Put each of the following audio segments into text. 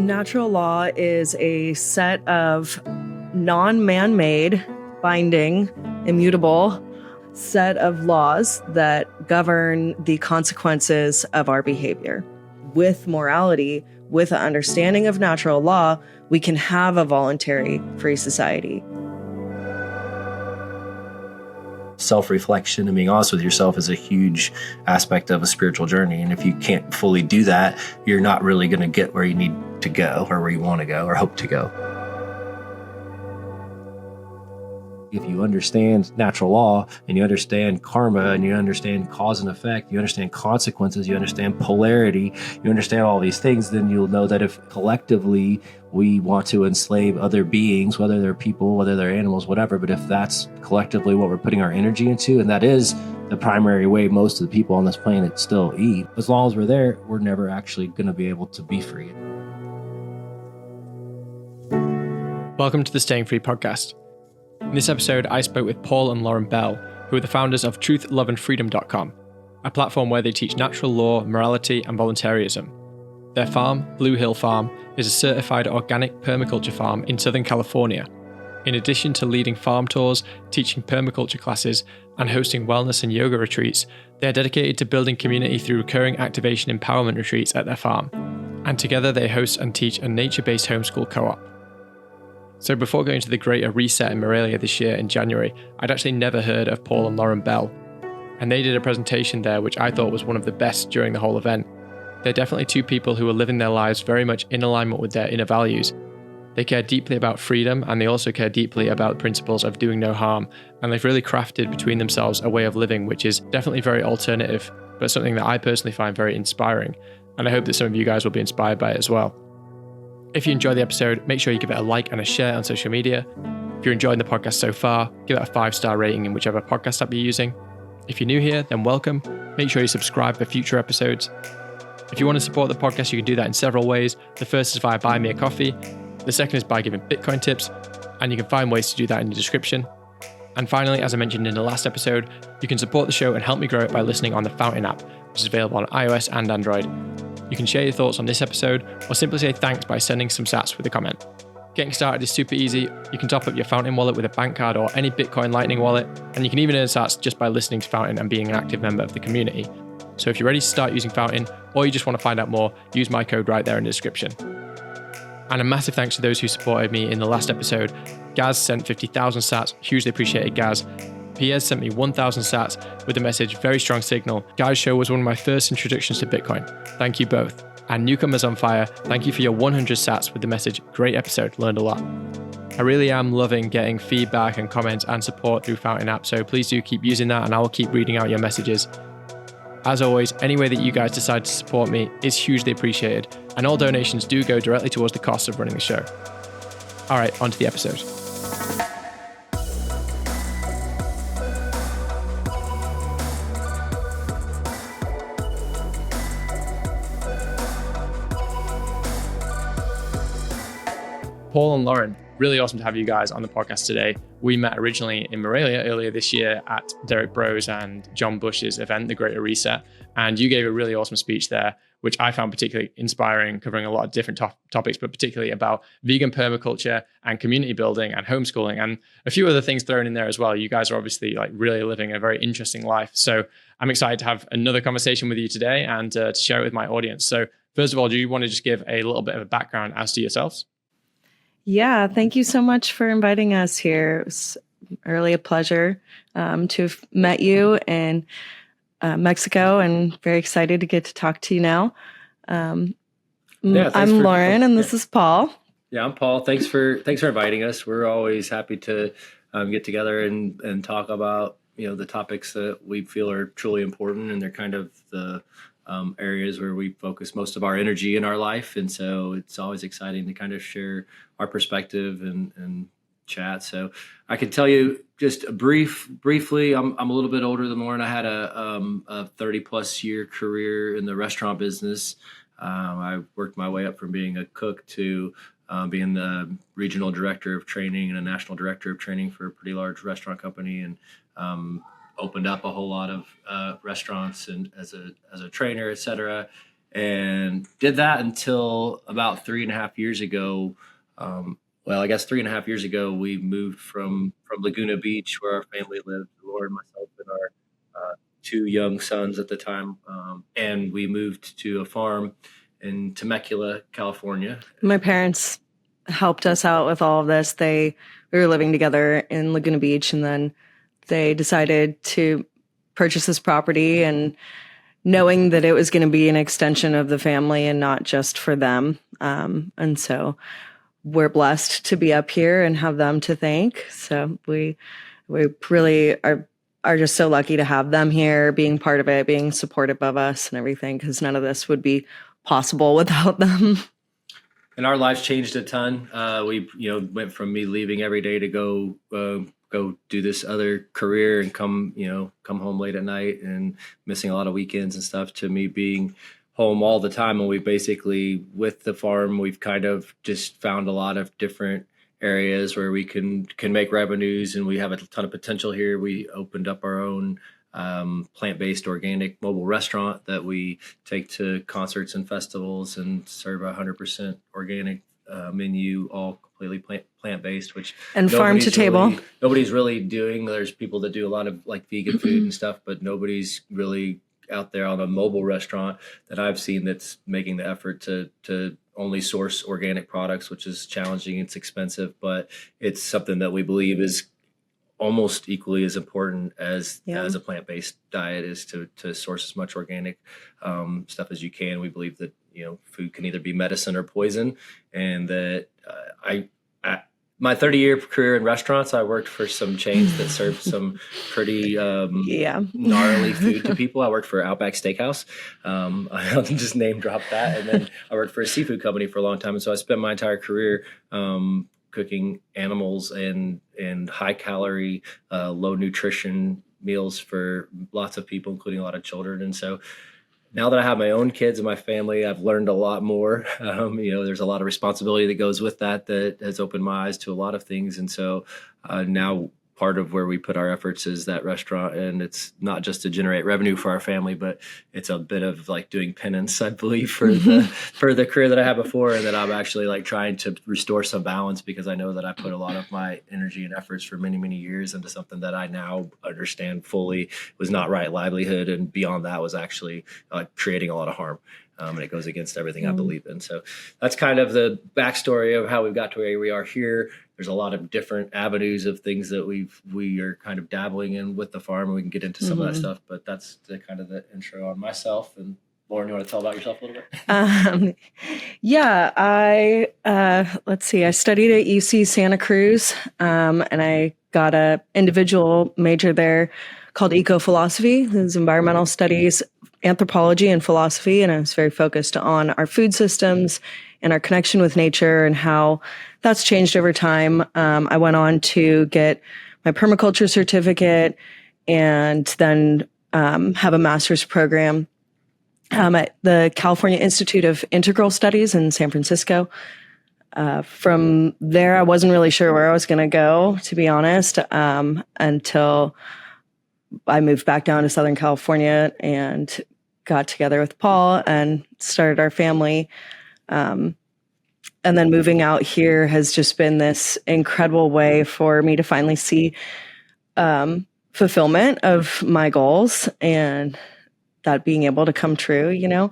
Natural law is a set of non-man-made, binding, immutable set of laws that govern the consequences of our behavior. With morality, with an understanding of natural law, we can have a voluntary, free society. Self-reflection and being honest with yourself is a huge aspect of a spiritual journey. And if you can't fully do that, you're not really going to get where you need to go or where you want to go or hope to go. If you understand natural law and you understand karma and you understand cause and effect, you understand consequences, you understand polarity, you understand all these things, then you'll know that if collectively we want to enslave other beings, whether they're people, whether they're animals, whatever, but if that's collectively what we're putting our energy into, and that is the primary way most of the people on this planet still eat, as long as we're there, we're never actually going to be able to be free. Welcome to the Staying Free podcast. In this episode, I spoke with Paul and Lauren Bell, who are the founders of truthloveandfreedom.com, a platform where they teach natural law, morality, and voluntarism. Their farm, Blue Hill Farm, is a certified organic permaculture farm in Southern California. In addition to leading farm tours, teaching permaculture classes, and hosting wellness and yoga retreats, they are dedicated to building community through recurring activation empowerment retreats at their farm. And together they host and teach a nature-based homeschool co-op. So before going to the Greater Reset in Morelia this year in January, I'd actually never heard of Paul and Lauren Bell. And they did a presentation there which I thought was one of the best during the whole event. They're definitely two people who are living their lives very much in alignment with their inner values. They care deeply about freedom, and they also care deeply about the principles of doing no harm. And they've really crafted between themselves a way of living which is definitely very alternative, but something that I personally find very inspiring. And I hope that some of you guys will be inspired by it as well. If you enjoy the episode, make sure you give it a like and a share on social media. If you're enjoying the podcast so far, give it a 5-star rating in whichever podcast app you're using. If you're new here, then welcome. Make sure you subscribe for future episodes. If you want to support the podcast, you can do that in several ways. The first is via Buy Me a Coffee. The second is by giving Bitcoin tips, and you can find ways to do that in the description. And finally, as I mentioned in the last episode, you can support the show and help me grow it by listening on the Fountain app, which is available on iOS and Android. You can share your thoughts on this episode or simply say thanks by sending some sats with a comment. Getting started is super easy. You can top up your Fountain wallet with a bank card or any Bitcoin Lightning wallet, and you can even earn sats just by listening to Fountain and being an active member of the community. So if you're ready to start using Fountain or you just want to find out more, use my code right there in the description. And a massive thanks to those who supported me in the last episode. Gaz sent 50,000 sats. Hugely appreciated, Gaz. Piers sent me 1,000 sats with the message, very strong signal. Guy's show was one of my first introductions to Bitcoin. Thank you both. And Newcomers on Fire, thank you for your 100 sats with the message, great episode, learned a lot. I really am loving getting feedback and comments and support through Fountain app, so please do keep using that and I will keep reading out your messages. As always, any way that you guys decide to support me is hugely appreciated, and all donations do go directly towards the cost of running the show. All right, on to the episode. Paul and Lauren, really awesome to have you guys on the podcast today. We met originally in Morelia earlier this year at Derek Bros and John Bush's event, The Greater Reset, and you gave a really awesome speech there, which I found particularly inspiring, covering a lot of different topics, but particularly about vegan permaculture and community building and homeschooling and a few other things thrown in there as well. You guys are obviously like really living a very interesting life. So I'm excited to have another conversation with you today and to share it with my audience. So first of all, do you want to just give a little bit of a background as to yourselves? Yeah, thank you so much for inviting us here. It was really a pleasure to have met you in Mexico, and very excited to get to talk to you now. I'm Lauren, and this is Paul. Yeah, I'm Paul. Thanks for inviting us. We're always happy to get together and talk about the topics that we feel are truly important, and they're kind of the areas where we focus most of our energy in our life. And so it's always exciting to kind of share our perspective and chat. So I can tell you just briefly, I'm a little bit older than Lauren. I had a 30 plus year career in the restaurant business. I worked my way up from being a cook to being the regional director of training and a national director of training for a pretty large restaurant company, and opened up a whole lot of restaurants and as a trainer, et cetera. and did that until about 3.5 years ago. I guess 3.5 years ago, we moved from Laguna Beach, where our family lived, Lauren, myself, and our two young sons at the time, and we moved to a farm in Temecula, California. My parents helped us out with all of this. We were living together in Laguna Beach, and then they decided to purchase this property, and knowing that it was going to be an extension of the family and not just for them. And so we're blessed to be up here and have them to thank. So we really are just so lucky to have them here, being part of it, being supportive of us and everything, because none of this would be possible without them. And our lives changed a ton. We went from me leaving every day to go do this other career and come home late at night and missing a lot of weekends and stuff, to me being home all the time. And we basically, with the farm, we've kind of just found a lot of different areas where we can make revenues, and we have a ton of potential here. We opened up our own plant-based organic mobile restaurant that we take to concerts and festivals and serve 100% organic menu, all completely plant-based, which and farm to table. Nobody's really doing. There's people that do a lot of like vegan food and stuff, but nobody's really out there on a mobile restaurant that I've seen that's making the effort to only source organic products, which is challenging. It's expensive, but it's something that we believe is almost equally as important as a plant-based diet is to source as much organic stuff as you can. We believe that food can either be medicine or poison, and that my 30-year career in restaurants, I worked for some chains that served some pretty gnarly food to people. I worked for Outback Steakhouse. I'll just name drop that. And then I worked for a seafood company for a long time. And so I spent my entire career cooking animals and high calorie, low nutrition meals for lots of people, including a lot of children. And so now that I have my own kids and my family, I've learned a lot more. There's a lot of responsibility that goes with that has opened my eyes to a lot of things. And so now part of where we put our efforts is that restaurant, and it's not just to generate revenue for our family, but it's a bit of like doing penance, I believe, for the career that I had before, and that I'm actually like trying to restore some balance, because I know that I put a lot of my energy and efforts for many, many years into something that I now understand fully was not right livelihood, and beyond that was actually creating a lot of harm. And it goes against everything I believe in. So that's kind of the backstory of how we've got to where we are here. There's a lot of different avenues of things that we are kind of dabbling in with the farm, and we can get into some of that stuff. But that's the kind of the intro on myself. And Lauren, you want to tell about yourself a little bit? Let's see. I studied at UC Santa Cruz, and I got a individual major there called eco-philosophy. This is environmental studies, anthropology, and philosophy. And I was very focused on our food systems and our connection with nature and how that's changed over time. I went on to get my permaculture certificate and then have a master's program at the California Institute of Integral Studies in San Francisco. From there, I wasn't really sure where I was going to go, to be honest, until I moved back down to Southern California and got together with Paul and started our family. And then moving out here has just been this incredible way for me to finally see fulfillment of my goals, and that being able to come true.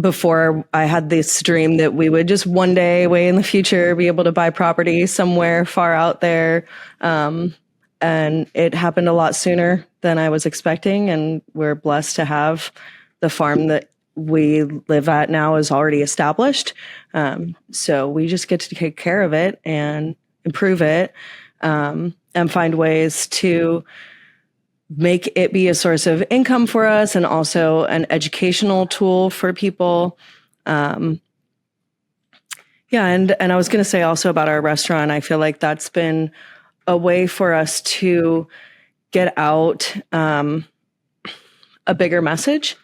Before, I had this dream that we would just one day, way in the future, be able to buy property somewhere far out there. And it happened a lot sooner than I was expecting. And we're blessed to have the farm that we live at now is already established. So we just get to take care of it and improve it, and find ways to make it be a source of income for us and also an educational tool for people. And I was going to say also about our restaurant, I feel like that's been a way for us to get out a bigger message,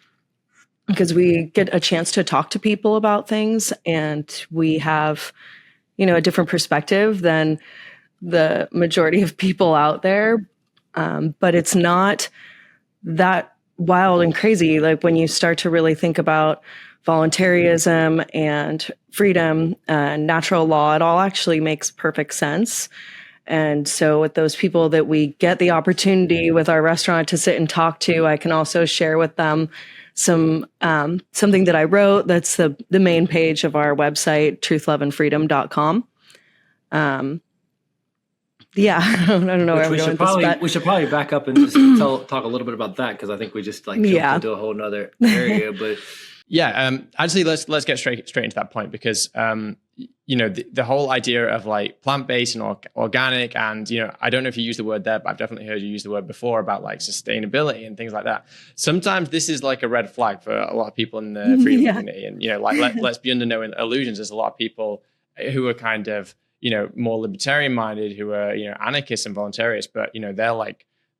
because we get a chance to talk to people about things, and we have, a different perspective than the majority of people out there. But it's not that wild and crazy. Like when you start to really think about voluntarism and freedom and natural law, it all actually makes perfect sense. And so with those people that we get the opportunity with our restaurant to sit and talk to, I can also share with them something that I wrote. That's the main page of our website, truthloveandfreedom.com. Yeah, I don't know where I'm going with this, but we should probably back up and just talk a little bit about that, because I think we just jumped into a whole nother area. But yeah, actually, let's get straight into that point, because the whole idea of like plant-based and organic, and I don't know if you use the word there, but I've definitely heard you use the word before about like sustainability and things like that. Sometimes this is like a red flag for a lot of people in the freedom community, and let's be under no illusions. There's a lot of people who are kind of more libertarian minded, who are anarchists and voluntarists, but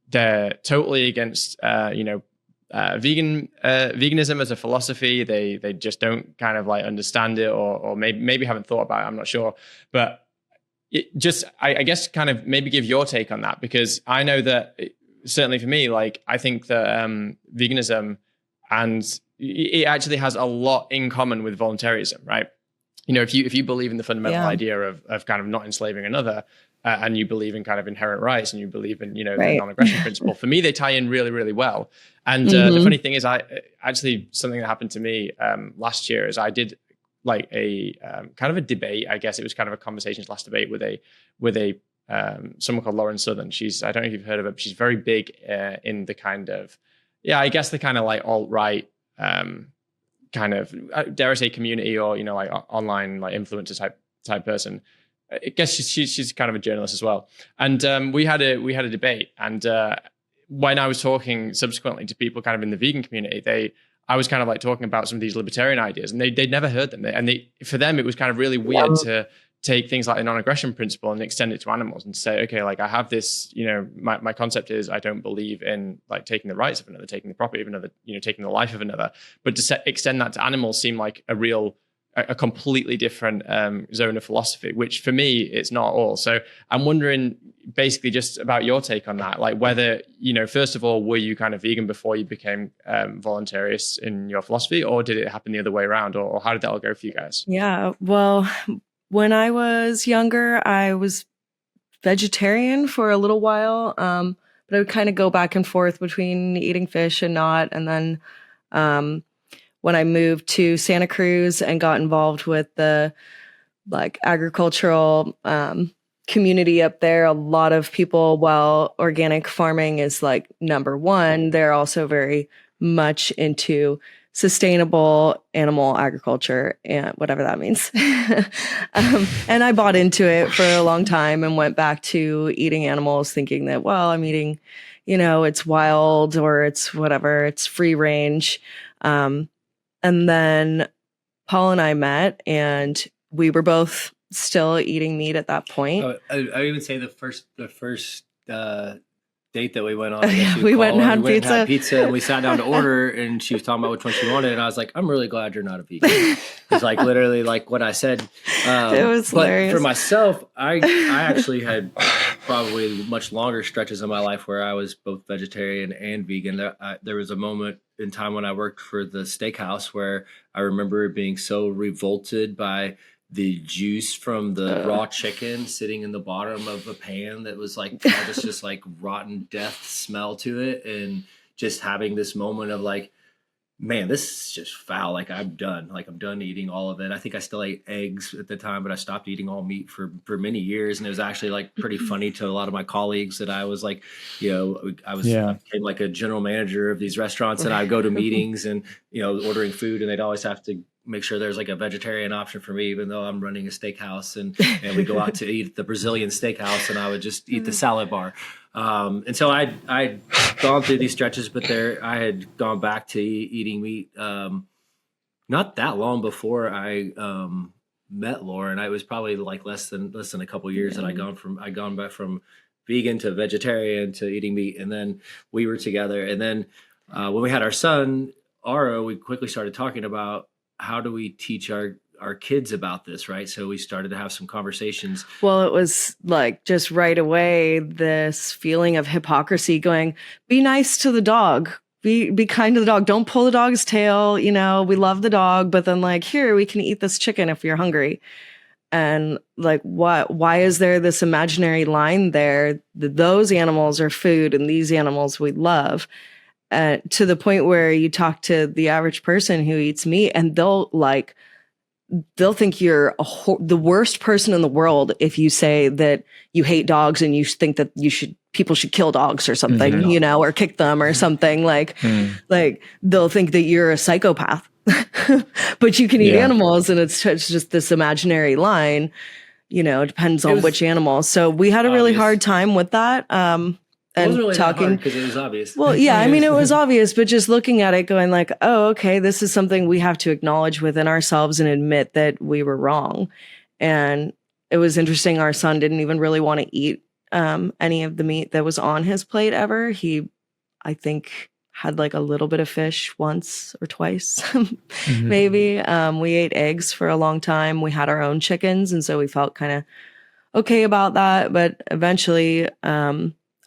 they're totally against veganism as a philosophy. They just don't kind of like understand it, or maybe haven't thought about it. I'm not sure, but I guess kind of maybe give your take on that, because I know that certainly for me, like I think that veganism, and it actually has a lot in common with voluntarism, right? If you believe in the fundamental idea of kind of not enslaving another, and you believe in kind of inherent rights, and you believe in the non-aggression principle, for me they tie in really, really well. And the funny thing is, something that happened to me last year is I did like a kind of a debate. I guess it was kind of a conversations-last debate with a someone called Lauren Southern. I don't know if you've heard of her, but she's very big in the kind of I guess the kind of like alt-right kind of, dare I say, community, or like online like influencer type person. I guess she's kind of a journalist as well. And we had a debate, and when I was talking subsequently to people kind of in the vegan community, I was kind of like talking about some of these libertarian ideas, and they'd never heard them. For them, it was kind of really weird to take things like the non-aggression principle and extend it to animals and say, okay, like I have this, my concept is I don't believe in like taking the rights of another, taking the property of another, taking the life of another. But to extend that to animals seemed like a completely different zone of philosophy, which for me, it's not all. So I'm wondering basically just about your take on that, like whether, first of all, were you kind of vegan before you became voluntarist in your philosophy, or did it happen the other way around, or how did that all go for you guys? Yeah, well, when I was younger, I was vegetarian for a little while, but I would kind of go back and forth between eating fish and not. And then when I moved to Santa Cruz and got involved with the like agricultural community up there, a lot of people, while organic farming is like number one, they're also very much into sustainable animal agriculture, and whatever that means. And I bought into it for a long time and went back to eating animals, thinking that, well, I'm eating, it's wild, or it's whatever, it's free range. And then Paul and I met, and we were both still eating meat at that point. I would even say the first date that we went on. We went and had pizza, and we sat down to order, and she was talking about which one she wanted, and I was like, I'm really glad you're not a vegan. It's like literally like what I said. It was hilarious. For myself, I actually had probably much longer stretches in my life where I was both vegetarian and vegan. There was a moment in time when I worked for the steakhouse where I remember being so revolted by the juice from the raw chicken sitting in the bottom of a pan that was like just like rotten death smell to it, and just having this moment of like, man, this is just foul. Like I'm done eating all of it. I think I still ate eggs at the time, but I stopped eating all meat for many years. And it was actually like pretty funny to a lot of my colleagues that I was like, I became like a general manager of these restaurants, and I go to meetings and, ordering food, and they'd always have to make sure there's like a vegetarian option for me, even though I'm running a steakhouse, and we go out to eat at the Brazilian steakhouse, and I would just eat the salad bar. And so I'd gone through these stretches, but I had gone back to eating meat not that long before I met Lauren. I was probably like less than a couple of years that I'd gone back from vegan to vegetarian to eating meat, and then we were together. And then when we had our son Aro, we quickly started talking about how do we teach our kids about this, right? So we started to have some conversations. Well, it was like just right away, this feeling of hypocrisy going, be nice to the dog. be kind to the dog. Don't pull the dog's tail. You know, we love the dog, but then like, here, we can eat this chicken if you're hungry. And like, why is there this imaginary line there that those animals are food and these animals we love? To the point where you talk to the average person who eats meat and they'll think you're the worst person in the world if you say that you hate dogs and you think that people should kill dogs or something, you know, or kick them or something. Like they'll think that you're a psychopath, but you can eat animals, and it's just this imaginary line. You know, it depends on which animal. So we had a really hard time with that. It wasn't really talking because it was obvious. Well, yeah, I mean, it was obvious, but just looking at it, going like, oh, okay, this is something we have to acknowledge within ourselves and admit that we were wrong. And it was interesting. Our son didn't even really want to eat any of the meat that was on his plate ever. He, I think, had like a little bit of fish once or twice, maybe. We ate eggs for a long time. We had our own chickens, and so we felt kind of okay about that. But eventually,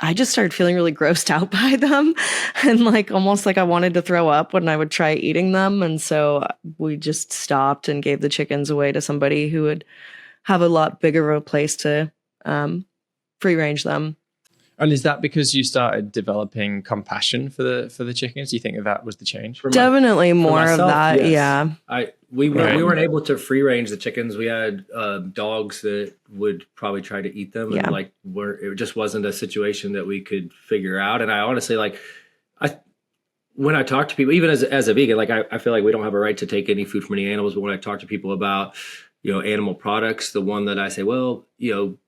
I just started feeling really grossed out by them, and like almost like I wanted to throw up when I would try eating them. And so we just stopped and gave the chickens away to somebody who would have a lot bigger of a place to free range them. And is that because you started developing compassion for the chickens? Do you think that was the change? Definitely more of that. Yes. Yeah. We weren't able to free range the chickens. We had dogs that would probably try to eat them, and it just wasn't a situation that we could figure out. And I honestly when I talk to people, even as a vegan, like I feel like we don't have a right to take any food from any animals. But when I talk to people about, you know, animal products, the one that I say, well, you know,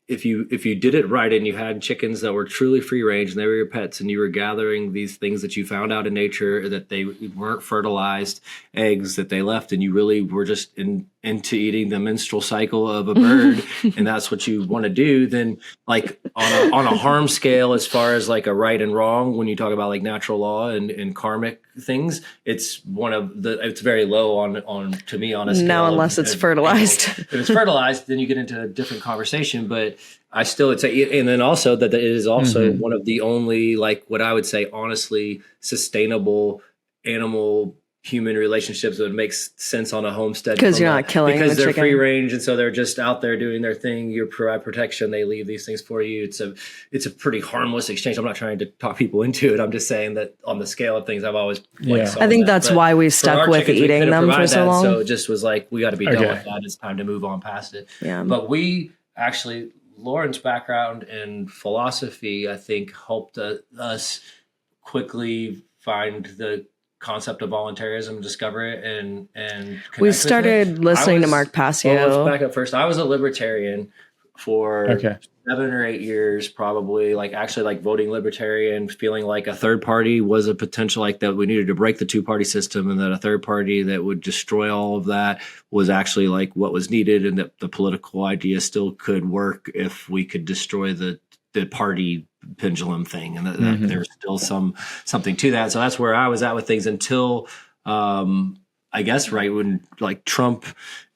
if you did it right and you had chickens that were truly free range and they were your pets and you were gathering these things that you found out in nature, that they weren't fertilized eggs that they left, and you really were just into eating the menstrual cycle of a bird, and that's what you want to do, then like on a harm scale, as far as like a right and wrong, when you talk about like natural law and karmic things, it's very low on to me on a scale. No, unless it's fertilized. If it's fertilized, then you get into a different conversation. But I still would say, and then also that it is also one of the only, like what I would say, honestly sustainable animal human relationships that would make sense on a homestead, because you're not killing because the they're chicken. free range, and so they're just out there doing their thing. You provide protection, they leave these things for you. It's a pretty harmless exchange. I'm not trying to talk people into it. I'm just saying that on the scale of things, I've always I think that's why we stuck with chickens, eating them for so long. So it just was like, we got to be done with that. It's time to move on past it. Yeah. But we actually, Lauren's background in philosophy, I think, helped us quickly find the concept of voluntarism, discover it, and we started listening to Mark Passio. Well, let's back up first. I was a libertarian for 7 or 8 years, probably, like actually like voting libertarian, feeling like a third party was a potential, like that we needed to break the 2-party system, and that a third party that would destroy all of that was actually like what was needed, and that the political idea still could work if we could destroy the party pendulum thing, and that there's still something to that. So that's where I was at with things until I guess right when like Trump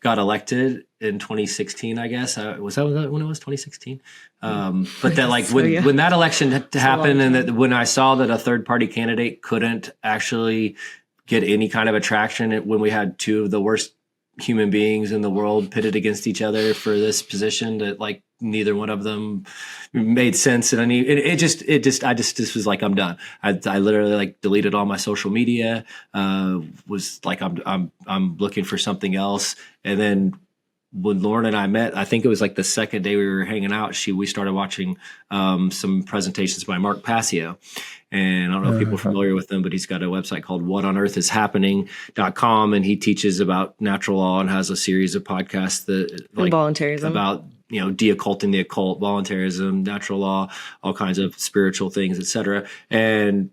got elected in 2016, I guess. Was that when it was 2016? But that like when that election happened, and that when I saw that a third party candidate couldn't actually get any kind of attraction, when we had 2 of the worst human beings in the world pitted against each other for this position, that like neither one of them made sense. And I just was like, I'm done. I literally like deleted all my social media, was like, I'm looking for something else. And then when Lauren and I met, I think it was like the second day we were hanging out, we started watching some presentations by Mark Passio. And I don't know if people are familiar with him, but he's got a website called whatonearthishappening.com. And he teaches about natural law and has a series of podcasts that like voluntarism, about, you know, de-occulting the occult, voluntarism, natural law, all kinds of spiritual things, etc. And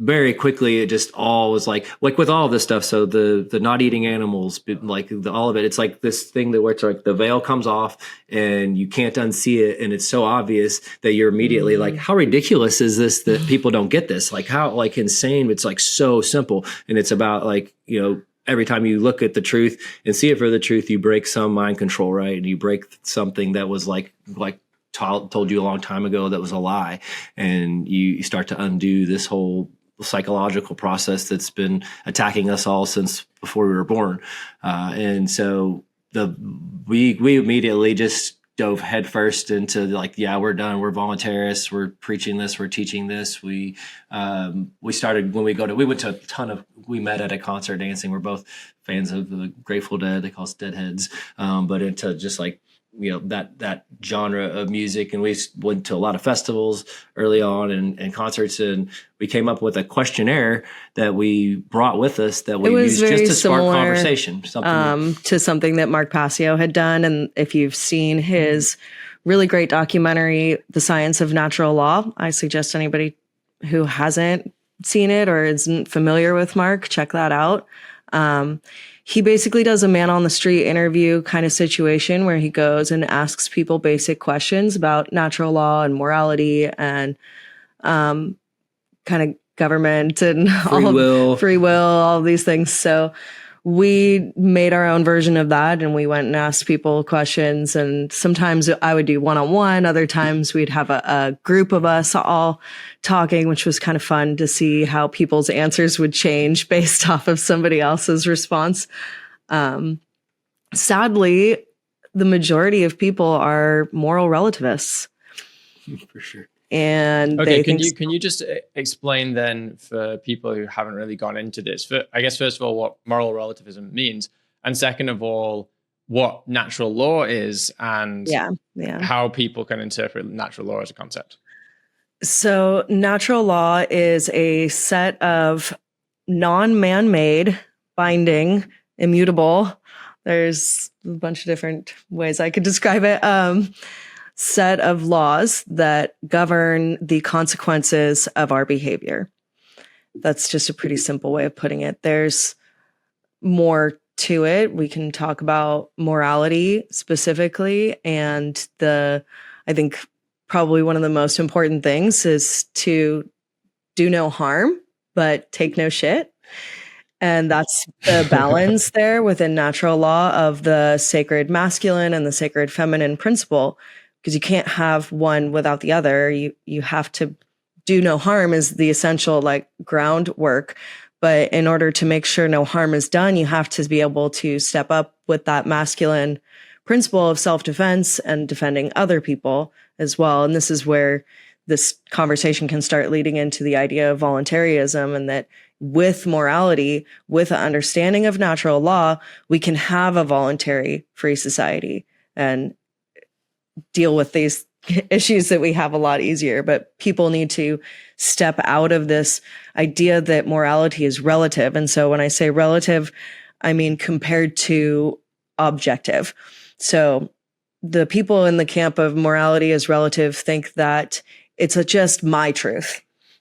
very quickly, it just all was like with all of this stuff. So the not eating animals, like all of it, it's like this thing where it's like the veil comes off and you can't unsee it. And it's so obvious that you're immediately like, how ridiculous is this that people don't get this? Like how like insane. It's like so simple. And it's about like, you know, every time you look at the truth and see it for the truth, you break some mind control, right? And you break something that was like told you a long time ago that was a lie. And you start to undo this whole psychological process that's been attacking us all since before we were born. And so we immediately just dove headfirst into like, yeah, we're done. We're voluntarists. We're preaching this. We're teaching this. We started when we went to a ton of, we met at a concert dancing. We're both fans of the Grateful Dead. They call us Deadheads. But into just like, that genre of music. And we went to a lot of festivals early on and concerts, and we came up with a questionnaire that we brought with us that we used just to spark conversation. To something that Mark Passio had done. And if you've seen his really great documentary, The Science of Natural Law, I suggest anybody who hasn't seen it or isn't familiar with Mark, check that out. He basically does a man on the street interview kind of situation where he goes and asks people basic questions about natural law and morality and kind of government and free will, all of these things. So we made our own version of that, and we went and asked people questions. And sometimes I would do one-on-one. Other times we'd have a group of us all talking, which was kind of fun to see how people's answers would change based off of somebody else's response. Sadly, the majority of people are moral relativists. For sure. And okay, can you just explain then for people who haven't really gone into this, I guess first of all what moral relativism means, and second of all what natural law is, and how people can interpret natural law as a concept. So natural law is a set of non-man-made, binding, immutable, there's a bunch of different ways I could describe it, set of laws that govern the consequences of our behavior. That's just a pretty simple way of putting it. There's more to it. We can talk about morality specifically, and I think probably one of the most important things is to do no harm, but take no shit. And that's the balance there within natural law of the sacred masculine and the sacred feminine principle, because you can't have one without the other. You have to do no harm is the essential like groundwork. But in order to make sure no harm is done, you have to be able to step up with that masculine principle of self-defense and defending other people as well. And this is where this conversation can start leading into the idea of voluntarism, and that with morality, with an understanding of natural law, we can have a voluntary free society and deal with these issues that we have a lot easier. But people need to step out of this idea that morality is relative. And so when I say relative, I mean compared to objective. So the people in the camp of morality is relative think that it's just my truth,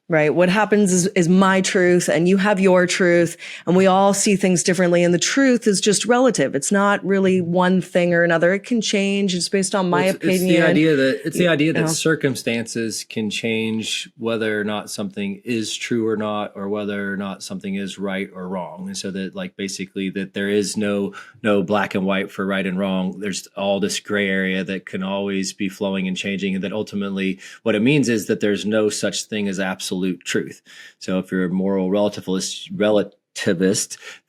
right? What happens is my truth, and you have your truth, and we all see things differently. And the truth is just relative. It's not really one thing or another. It can change. It's based on my opinion. It's the idea that circumstances can change whether or not something is true or not, or whether or not something is right or wrong. And so that like basically that there is no black and white for right and wrong. There's all this gray area that can always be flowing and changing. And that ultimately what it means is that there's no such thing as absolute truth. So if you're a moral relativist,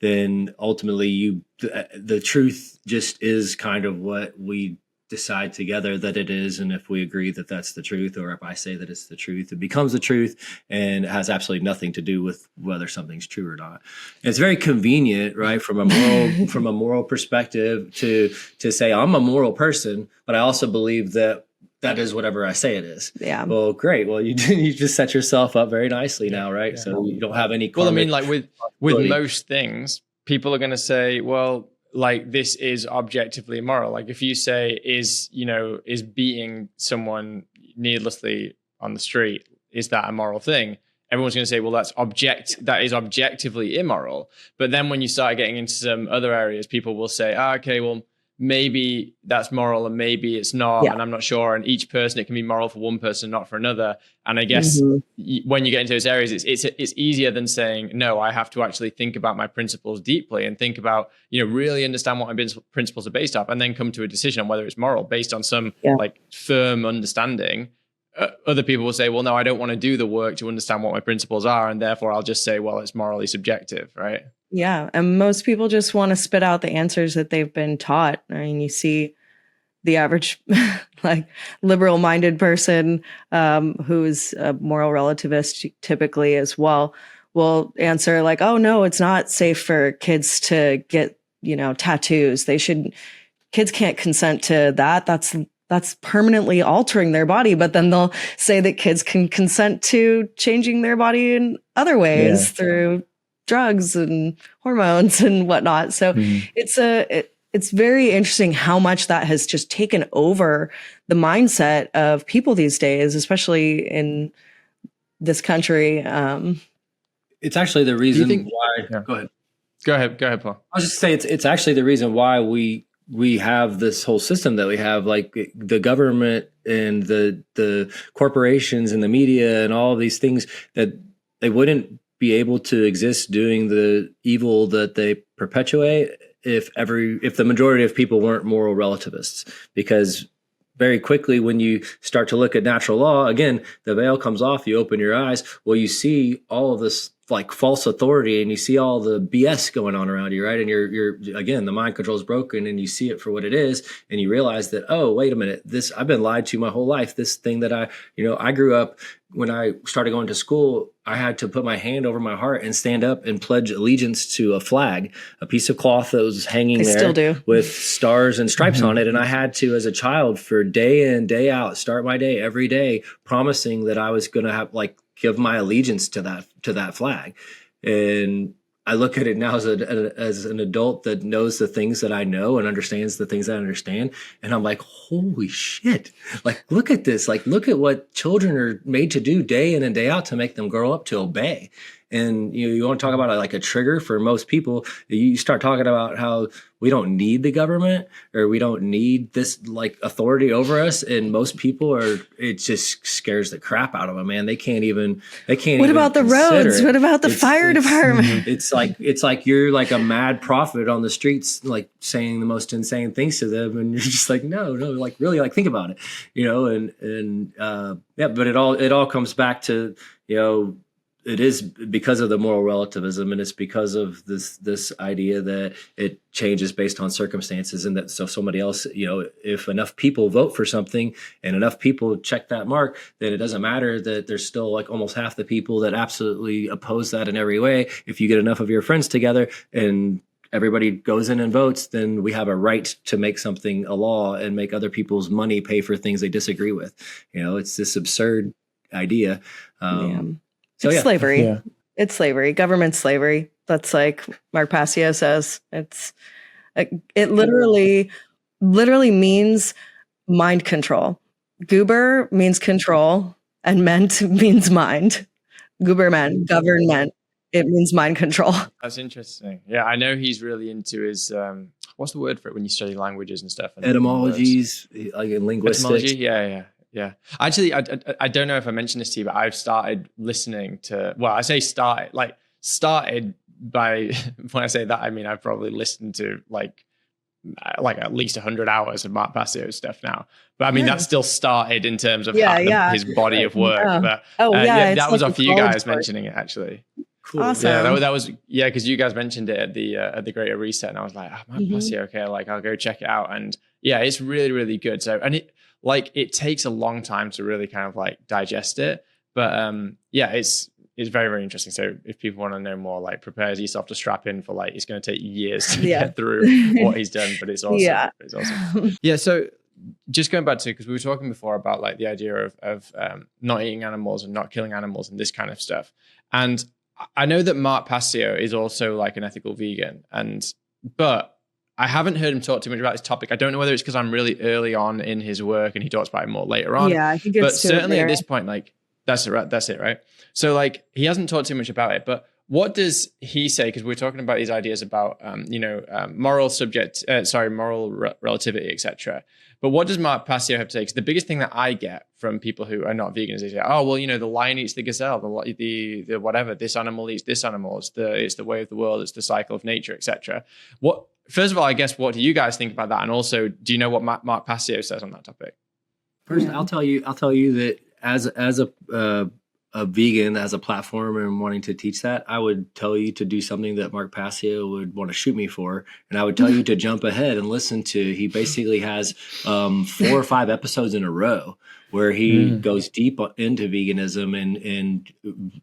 then ultimately the truth just is kind of what we decide together that it is. And if we agree that that's the truth, or if I say that it's the truth, it becomes the truth, and it has absolutely nothing to do with whether something's true or not. And it's very convenient, right, from a moral perspective to say I'm a moral person, but I also believe that is whatever I say it is. Yeah. Well, great. Well, you just set yourself up very nicely now, right? Yeah. So you don't have any. Well, I mean, like with most things, people are going to say, well, like this is objectively immoral. Like if you say is beating someone needlessly on the street, is that a moral thing? Everyone's going to say, well, that is objectively immoral. But then when you start getting into some other areas, people will say, okay, well, maybe that's moral and maybe it's not, and I'm not sure. And each person, it can be moral for one person, not for another. And I guess when you get into those areas, it's easier than saying, no, I have to actually think about my principles deeply and think about, really understand what my principles are based off, and then come to a decision on whether it's moral based on some like firm understanding other people will say, well, no, I don't want to do the work to understand what my principles are. And therefore I'll just say, well, it's morally subjective, right? Yeah. And most people just want to spit out the answers that they've been taught. I mean, you see the average like liberal minded person who's a moral relativist typically as well will answer like, oh no, it's not safe for kids to get, tattoos. Kids can't consent to that. That's permanently altering their body. But then they'll say that kids can consent to changing their body in other ways through drugs and hormones and whatnot. So it's very interesting how much that has just taken over the mindset of people these days, especially in this country. It's actually the reason why. Yeah. Go ahead, Paul. I was just saying it's actually the reason why we have this whole system that we have, like the government and the corporations and the media and all of these things, that they wouldn't be able to exist doing the evil that they perpetuate if the majority of people weren't moral relativists. Because very quickly, when you start to look at natural law, again, the veil comes off, you open your eyes, well, you see all of this like false authority, and you see all the BS going on around you, right? And you're again, the mind control is broken, and you see it for what it is, and you realize that, oh, wait a minute, I've been lied to my whole life. This thing that I grew up, when I started going to school, I had to put my hand over my heart and stand up and pledge allegiance to a flag, a piece of cloth that was hanging there with stars and stripes on it. And I had to, as a child, for day in, day out, start my day every day, promising that I was going to have give my allegiance to that flag. And I look at it now as an adult that knows the things that I know and understands the things I understand. And I'm like, holy shit. Like, look at this. Like, look at what children are made to do day in and day out to make them grow up to obey. And you want to talk about like a trigger for most people. You start talking about how we don't need the government, or we don't need this like authority over us. And most people it just scares the crap out of them, man. They can't even. What about the roads? What about the fire department? It's like you're like a mad prophet on the streets, like saying the most insane things to them, and you're just like, no, like really, like think about it, But it all comes back to it is because of the moral relativism, and it's because of this idea that it changes based on circumstances, and that so somebody else, if enough people vote for something and enough people check that mark, then it doesn't matter that there's still like almost half the people that absolutely oppose that in every way. If you get enough of your friends together and everybody goes in and votes, then we have a right to make something a law and make other people's money pay for things they disagree with. It's this absurd idea. So, it's slavery. Yeah. It's slavery, government slavery. That's like Mark Passio says. It literally means mind control. Goober means control, and ment means mind. Gooberment, government. It means mind control. That's interesting. Yeah, I know he's really into his what's the word for it when you study languages and stuff? And etymologies, like in linguistics. Etymology, yeah. Actually, I don't know if I mentioned this to you, but I've started listening to, well, I say started by, when I say that, I mean, I've probably listened to like at least 100 hours of Mark Passio's stuff now. But I mean, that's still started in terms of his body of work. But that was off you guys mentioning it, actually. Cool. Awesome. Yeah, that was because you guys mentioned it at the Greater Reset, and I was like, Mark Passio, okay, like I'll go check it out. And yeah, it's really, really good. So, and it takes a long time to really kind of like digest it. But it's very, very interesting. So if people want to know more, like prepare yourself to strap in for like, it's going to take years to get through what he's done, but it's awesome. Yeah. It's awesome. Yeah. So just going back to, because we were talking before about like the idea of not eating animals and not killing animals and this kind of stuff. And I know that Mark Passio is also like an ethical vegan, but I haven't heard him talk too much about this topic. I don't know whether it's because I'm really early on in his work and he talks about it more later on. Yeah, I think it's but certainly at this point, like that's it, right? So like he hasn't talked too much about it, but what does he say? Because we're talking about these ideas about moral relativity, etc. But what does Mark Passio have to say? Because the biggest thing that I get from people who are not vegans is, oh, well, the lion eats the gazelle, the whatever, this animal eats this animal. It's the way of the world. It's the cycle of nature, etc. First of all, I guess, what do you guys think about that? And also, do you know what Mark Passio says on that topic? First, I'll tell you that as a vegan, as a platform and wanting to teach that, I would tell you to do something that Mark Passio would want to shoot me for. And I would tell you to jump ahead and listen to, he basically has 4 or 5 episodes in a row where he goes deep into veganism and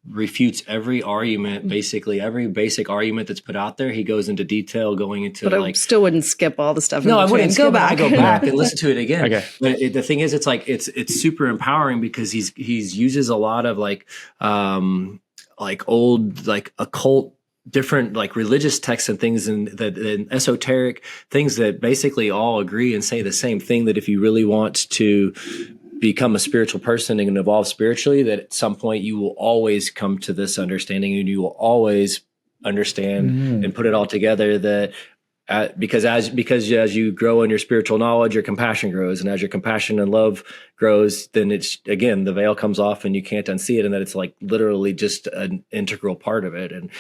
refutes every argument, basically every basic argument that's put out there. He goes into detail going into But I still wouldn't skip all the stuff. No, I wouldn't go back. I go back and listen to it again. Okay. But the thing is, it's like it's super empowering because he's uses a lot of like old like occult, different like religious texts and things and esoteric things that basically all agree and say the same thing, that if you really want to become a spiritual person and evolve spiritually, that at some point you will always come to this understanding and you will always understand and put it all together, that because as you grow in your spiritual knowledge, your compassion grows, and as your compassion and love grows, then it's, again, the veil comes off and you can't unsee it, and that it's like literally just an integral part of it. And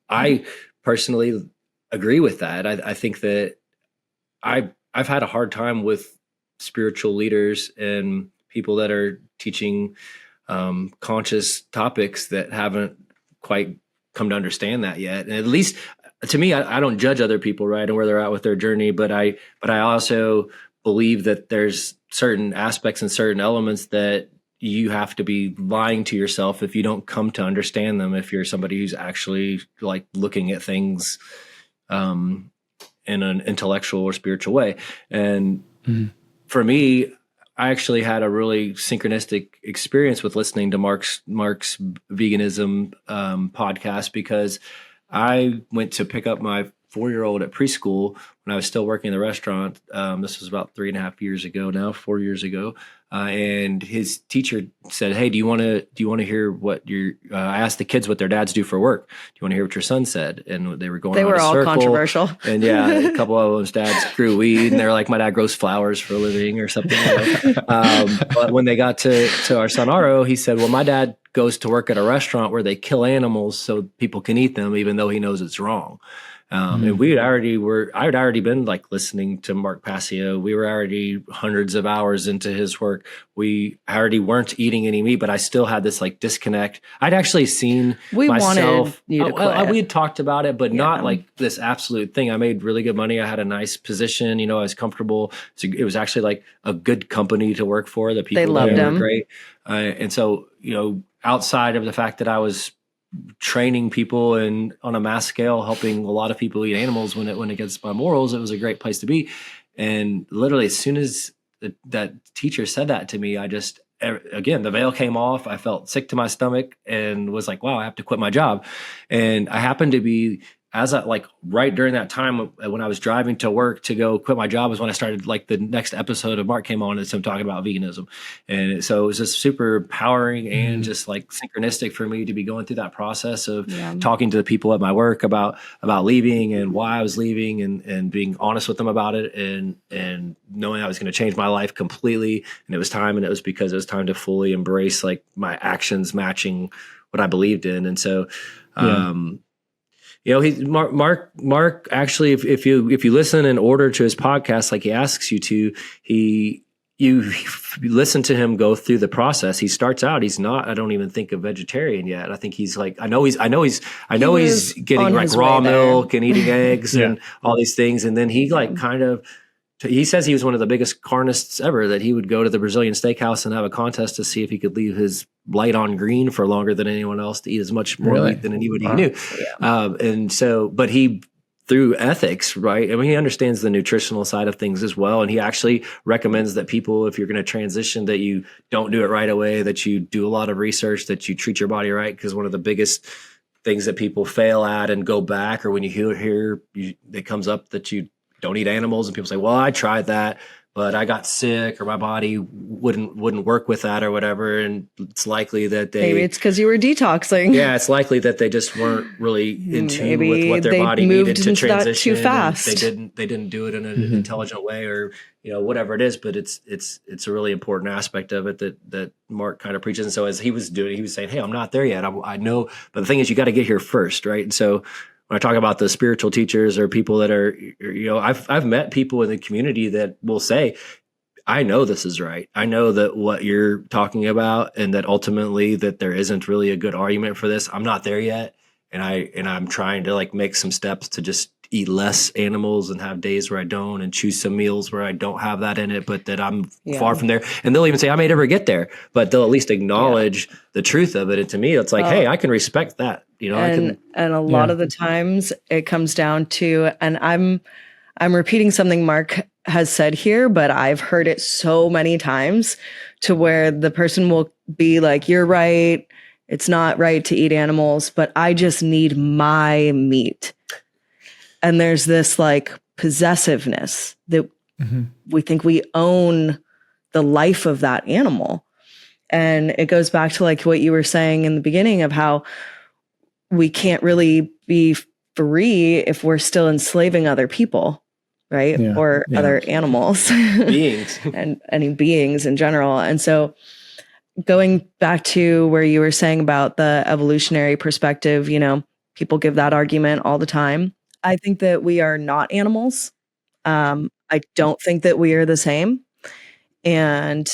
I personally agree with that. I think that I've had a hard time with spiritual leaders and people that are teaching conscious topics that haven't quite come to understand that yet. And at least to me, I don't judge other people, right, and where they're at with their journey, but I also believe that there's certain aspects and certain elements that you have to be lying to yourself if you don't come to understand them, if you're somebody who's actually like looking at things in an intellectual or spiritual way. And for me, I actually had a really synchronistic experience with listening to Mark's Veganism podcast, because I went to pick up my 4-year-old at preschool when I was still working in the restaurant. This was about 3.5 years ago now, 4 years ago. And his teacher said, "Hey, do you want to hear what your?" I asked the kids what their dads do for work. "Do you want to hear what your son said?" And they were going. They were all circle. controversial. And yeah, a couple of them's dads grew weed, and they're like, "My dad grows flowers for a living," or something. But when they got to our son Aro, he said, "Well, my dad goes to work at a restaurant where they kill animals so people can eat them, even though he knows it's wrong." And I had already been like listening to Mark Passio. We were already hundreds of hours into his work. I already weren't eating any meat, but I still had this like disconnect. I'd actually seen myself. You to quit. We had talked about it, but not like this absolute thing. I made really good money. I had a nice position. I was comfortable. So it was actually like a good company to work for. The people they loved there him. were great. And so, outside of the fact that I was training people and on a mass scale, helping a lot of people eat animals when it went against my morals, it was a great place to be. And literally, as soon as that teacher said that to me, again, the veil came off. I felt sick to my stomach and was like, wow, I have to quit my job. And I happened to be, right during that time when I was driving to work to go quit my job, was when I started, like, the next episode of Mark came on, and so I'm talking about veganism. And so it was just super empowering and just like synchronistic for me to be going through that process of talking to the people at my work about leaving and why I was leaving, and being honest with them about it, and knowing I was going to change my life completely. And it was time, and it was because it was time to fully embrace like my actions matching what I believed in. And so, Mark actually, if you listen in order to his podcast, like he asks you to, you listen to him go through the process. He starts out, he's not, I don't even think, a vegetarian yet. I think he's like, I know he's getting like raw milk and eating eggs and all these things. And then he he says he was one of the biggest carnists ever, that he would go to the Brazilian steakhouse and have a contest to see if he could leave his light on green for longer than anyone else, to eat as much more meat than anybody he knew. Yeah. And so, but he, through ethics, right? I mean, he understands the nutritional side of things as well. And he actually recommends that people, if you're going to transition, that you don't do it right away, that you do a lot of research, that you treat your body right. Because one of the biggest things that people fail at and go back, or when you hear it comes up that you don't eat animals, and people say, well, I tried that, but I got sick, or my body wouldn't work with that, or whatever. And it's likely that maybe it's because you were detoxing. Yeah, it's likely that they just weren't really in tune with what their body needed to transition. Too fast. They didn't do it in an intelligent way, or whatever it is. But it's a really important aspect of it that Mark kind of preaches. And so as he was doing, he was saying, hey, I'm not there yet. I know, but the thing is, you got to get here first, right? And so when I talk about the spiritual teachers or people that are, I've met people in the community that will say, I know this is right. I know that what you're talking about, and that ultimately that there isn't really a good argument for this. I'm not there yet. And I'm trying to like make some steps to just eat less animals and have days where I don't, and choose some meals where I don't have that in it, but that I'm far from there. And they'll even say I may never get there, but they'll at least acknowledge the truth of it. And to me, it's like, hey, I can respect that. You know, and a lot of the times it comes down to, and I'm repeating something Mark has said here, but I've heard it so many times, to where the person will be like, you're right, it's not right to eat animals, but I just need my meat. And there's this like possessiveness that we think we own the life of that animal. And it goes back to like what you were saying in the beginning of how we can't really be free if we're still enslaving other people, right? Or other animals, beings, and any beings in general. And so going back to where you were saying about the evolutionary perspective, you know, people give that argument all the time. I think that we are not animals. I don't think that we are the same. And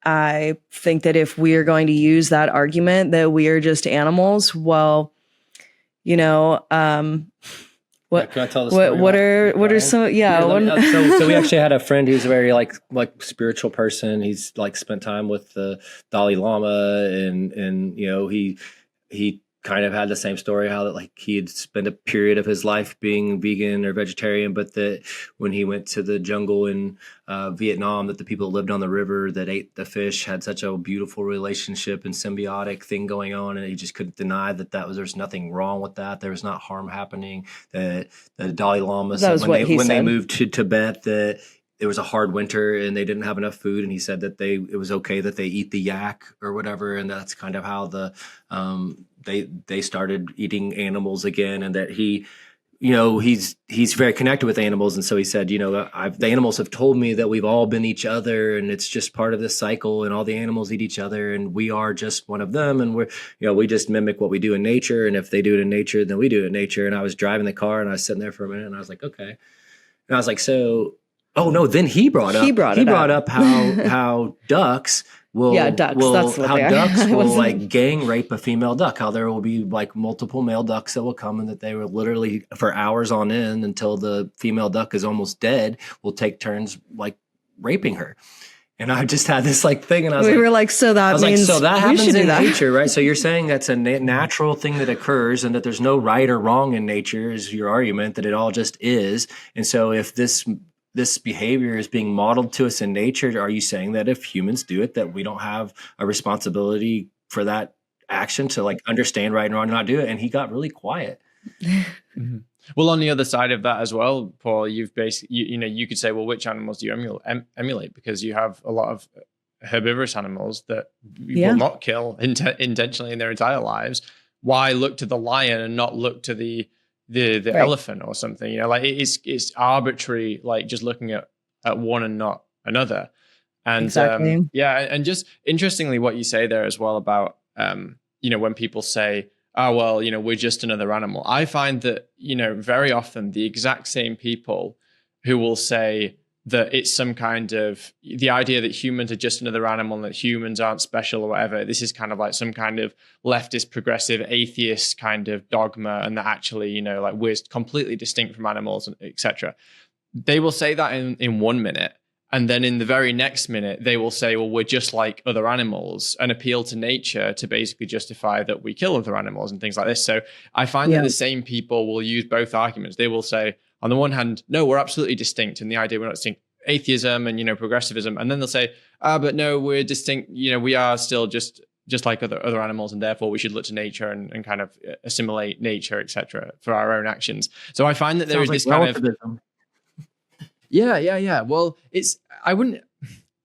I think that if we are going to use that argument that we are just animals, well, you know, what can I tell the story what are some so we actually had a friend who's a very like spiritual person. He's like spent time with the Dalai Lama, and you know, he kind of had the same story, how that like he had spent a period of his life being vegan or vegetarian, but that when he went to the jungle in Vietnam, that the people that lived on the river that ate the fish had such a beautiful relationship and symbiotic thing going on, and he just couldn't deny that there's nothing wrong with that. There was not harm happening. That the Dalai Lama said when they moved to Tibet that it was a hard winter and they didn't have enough food, and he said that it was okay that they eat the yak or whatever, and that's kind of how they started eating animals again, and that he, you know, he's very connected with animals, and so he said, you know, the animals have told me that we've all been each other, and it's just part of this cycle, and all the animals eat each other, and we are just one of them, and we're, you know, we just mimic what we do in nature, and if they do it in nature, then we do it in nature. And I was driving the car, and I was sitting there for a minute, and I was like, okay, and I was like, so. Oh no! Then he brought up how ducks will like gang rape a female duck. How there will be like multiple male ducks that will come, and that they will literally for hours on end until the female duck is almost dead will take turns like raping her. And I just had this like thing, and I was we were like, so that means so that happens in nature, right? So you're saying that's a natural thing that occurs, and that there's no right or wrong in nature is your argument, that it all just is. And so if this behavior is being modeled to us in nature, are you saying that if humans do it, that we don't have a responsibility for that action to like understand right and wrong and not do it? And he got really quiet. Mm-hmm. Well, on the other side of that as well, Paul, you've basically, you know, you could say, well, which animals do you emulate? Because you have a lot of herbivorous animals that you will not kill intentionally in their entire lives. Why look to the lion and not look to the elephant or something? You know, like it's arbitrary, like just looking at one and not another. And exactly. And just interestingly what you say there as well about you know, when people say, oh well, you know, we're just another animal, I find that, you know, very often the exact same people who will say that it's some kind of the idea that humans are just another animal and that humans aren't special or whatever. This is kind of like some kind of leftist, progressive, atheist kind of dogma, and that actually, you know, like we're completely distinct from animals, etc. They will say that in 1 minute. And then in the very next minute, they will say, well, we're just like other animals, and appeal to nature to basically justify that we kill other animals and things like this. So I find that the same people will use both arguments. They will say, on the one hand, no, we're absolutely distinct, and the idea we're not distinct, atheism and, you know, progressivism. And then they'll say, but no, we're distinct. You know, we are still just like other animals, and therefore we should look to nature and kind of assimilate nature, etc., for our own actions. So I find that there is this kind of Well,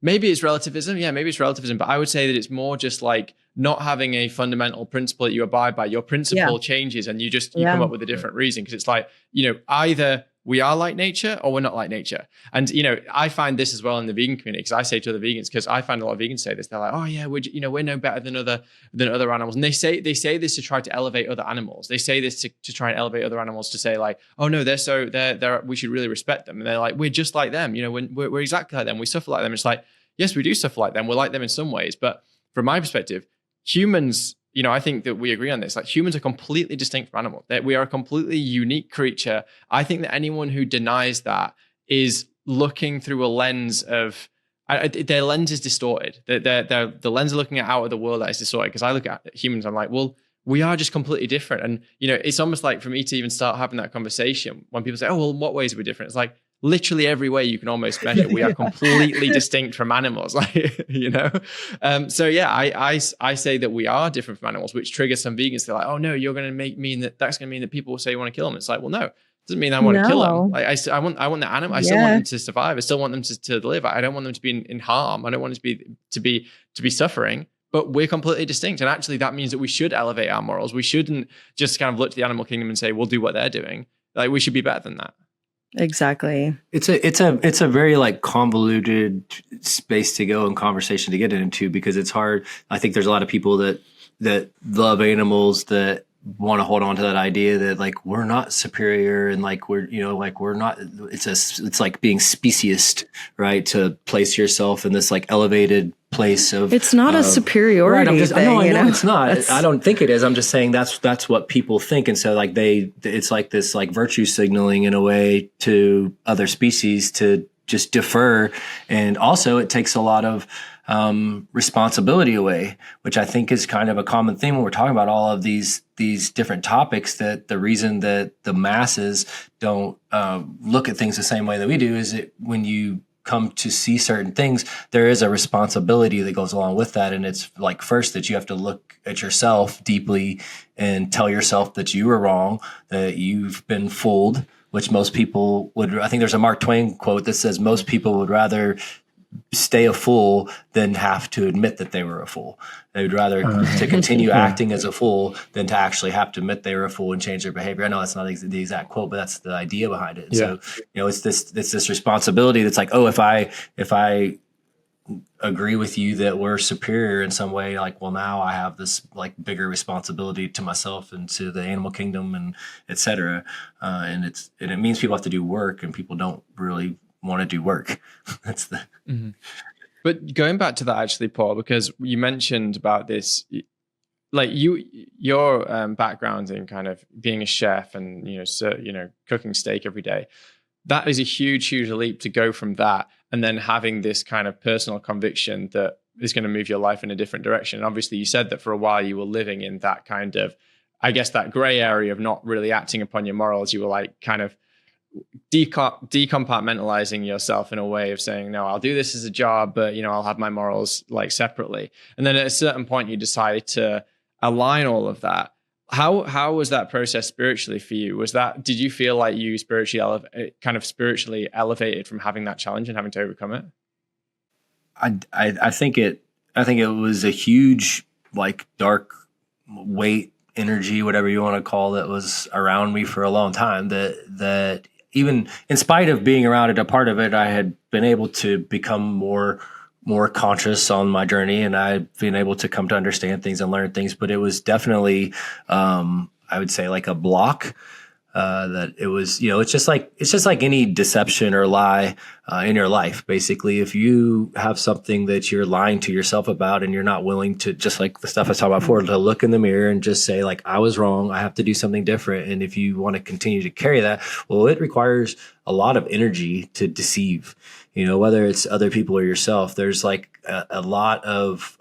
maybe it's relativism. Yeah, maybe it's relativism. But I would say that it's more just like not having a fundamental principle that you abide by. Your principle changes, and you come up with a different reason. Because it's like, you know, either we are like nature or we're not like nature. And, I find this as well in the vegan community, because I say to other vegans, because I find a lot of vegans say this, they're like, oh yeah, we're no better than other animals. And they say this to try to elevate other animals. They say this to try and elevate other animals, to say like, oh no, they're we should really respect them. And they're like, we're just like them. We're exactly like them. We suffer like them. It's like, yes, we do suffer like them. We're like them in some ways. But from my perspective, humans, I think that we agree on this. Like, humans are completely distinct from animals. That we are a completely unique creature. I think that anyone who denies that is looking through a lens of their lens is distorted. The lens of looking out of the world that is distorted. Because I look at humans, I'm like, well, we are just completely different. And it's almost like, for me to even start having that conversation, when people say, oh, well, in what ways are we different? It's like, literally every way you can almost measure, we are completely distinct from animals, So yeah, I say that we are different from animals, which triggers some vegans. They're like, oh no, you're going to mean that's going to mean that people will say you want to kill them. It's like, well, no, it doesn't mean I want to kill them. Like, I want the animal. I still want them to survive. I still want them to live. I don't want them to be in harm. I don't want them to be suffering. But we're completely distinct, and actually that means that we should elevate our morals. We shouldn't just kind of look to the animal kingdom and say we'll do what they're doing. Like, we should be better than that. Exactly. It's a very like convoluted space to go and conversation to get into, because it's hard. I think there's a lot of people that love animals that want to hold on to that idea that like we're not superior, and like we're not. It's like being speciesist, right? To place yourself in this like elevated place of. It's not a superiority right, thing. I know it's not. I don't think it is. I'm just saying that's what people think, and so like it's like this like virtue signaling in a way to other species to just defer, and also it takes a lot of responsibility away, which I think is kind of a common theme when we're talking about all of these different topics. That the reason that the masses don't look at things the same way that we do is that when you come to see certain things, there is a responsibility that goes along with that. And it's like, first, that you have to look at yourself deeply and tell yourself that you were wrong, that you've been fooled, which most people would. I think there's a Mark Twain quote that says most people would rather stay a fool than have to admit that they were a fool. They would rather to continue acting as a fool than to actually have to admit they were a fool and change their behavior. I know that's not the exact quote, but that's the idea behind it. Yeah. So, it's this responsibility that's like, oh, if I agree with you that we're superior in some way, like, well, now I have this like bigger responsibility to myself and to the animal kingdom and et cetera. And it means people have to do work, and people don't really want to do work. That's the. Mm-hmm. But going back to that, actually, Paul, because you mentioned about this, like your background in kind of being a chef and cooking steak every day, that is a huge leap to go from that and then having this kind of personal conviction that is going to move your life in a different direction. And obviously, you said that for a while you were living in that kind of, I guess, that gray area of not really acting upon your morals. You were like kind of decompartmentalizing yourself in a way of saying, no, I'll do this as a job, but I'll have my morals like separately. And then at a certain point you decided to align all of that. How was that process spiritually for you? Did you feel like you spiritually elevated from having that challenge and having to overcome it? I think it was a huge like dark weight, energy, whatever you want to call it, was around me for a long time, that even in spite of being around it, a part of it, I had been able to become more conscious on my journey, and I've been able to come to understand things and learn things. But it was definitely, I would say, like a block. That it was, it's just like any deception or lie in your life. Basically, if you have something that you're lying to yourself about, and you're not willing to, just like the stuff I was talking about before, to look in the mirror and just say, like, I was wrong, I have to do something different. And if you want to continue to carry that, well, it requires a lot of energy to deceive. Whether it's other people or yourself, there's like a lot of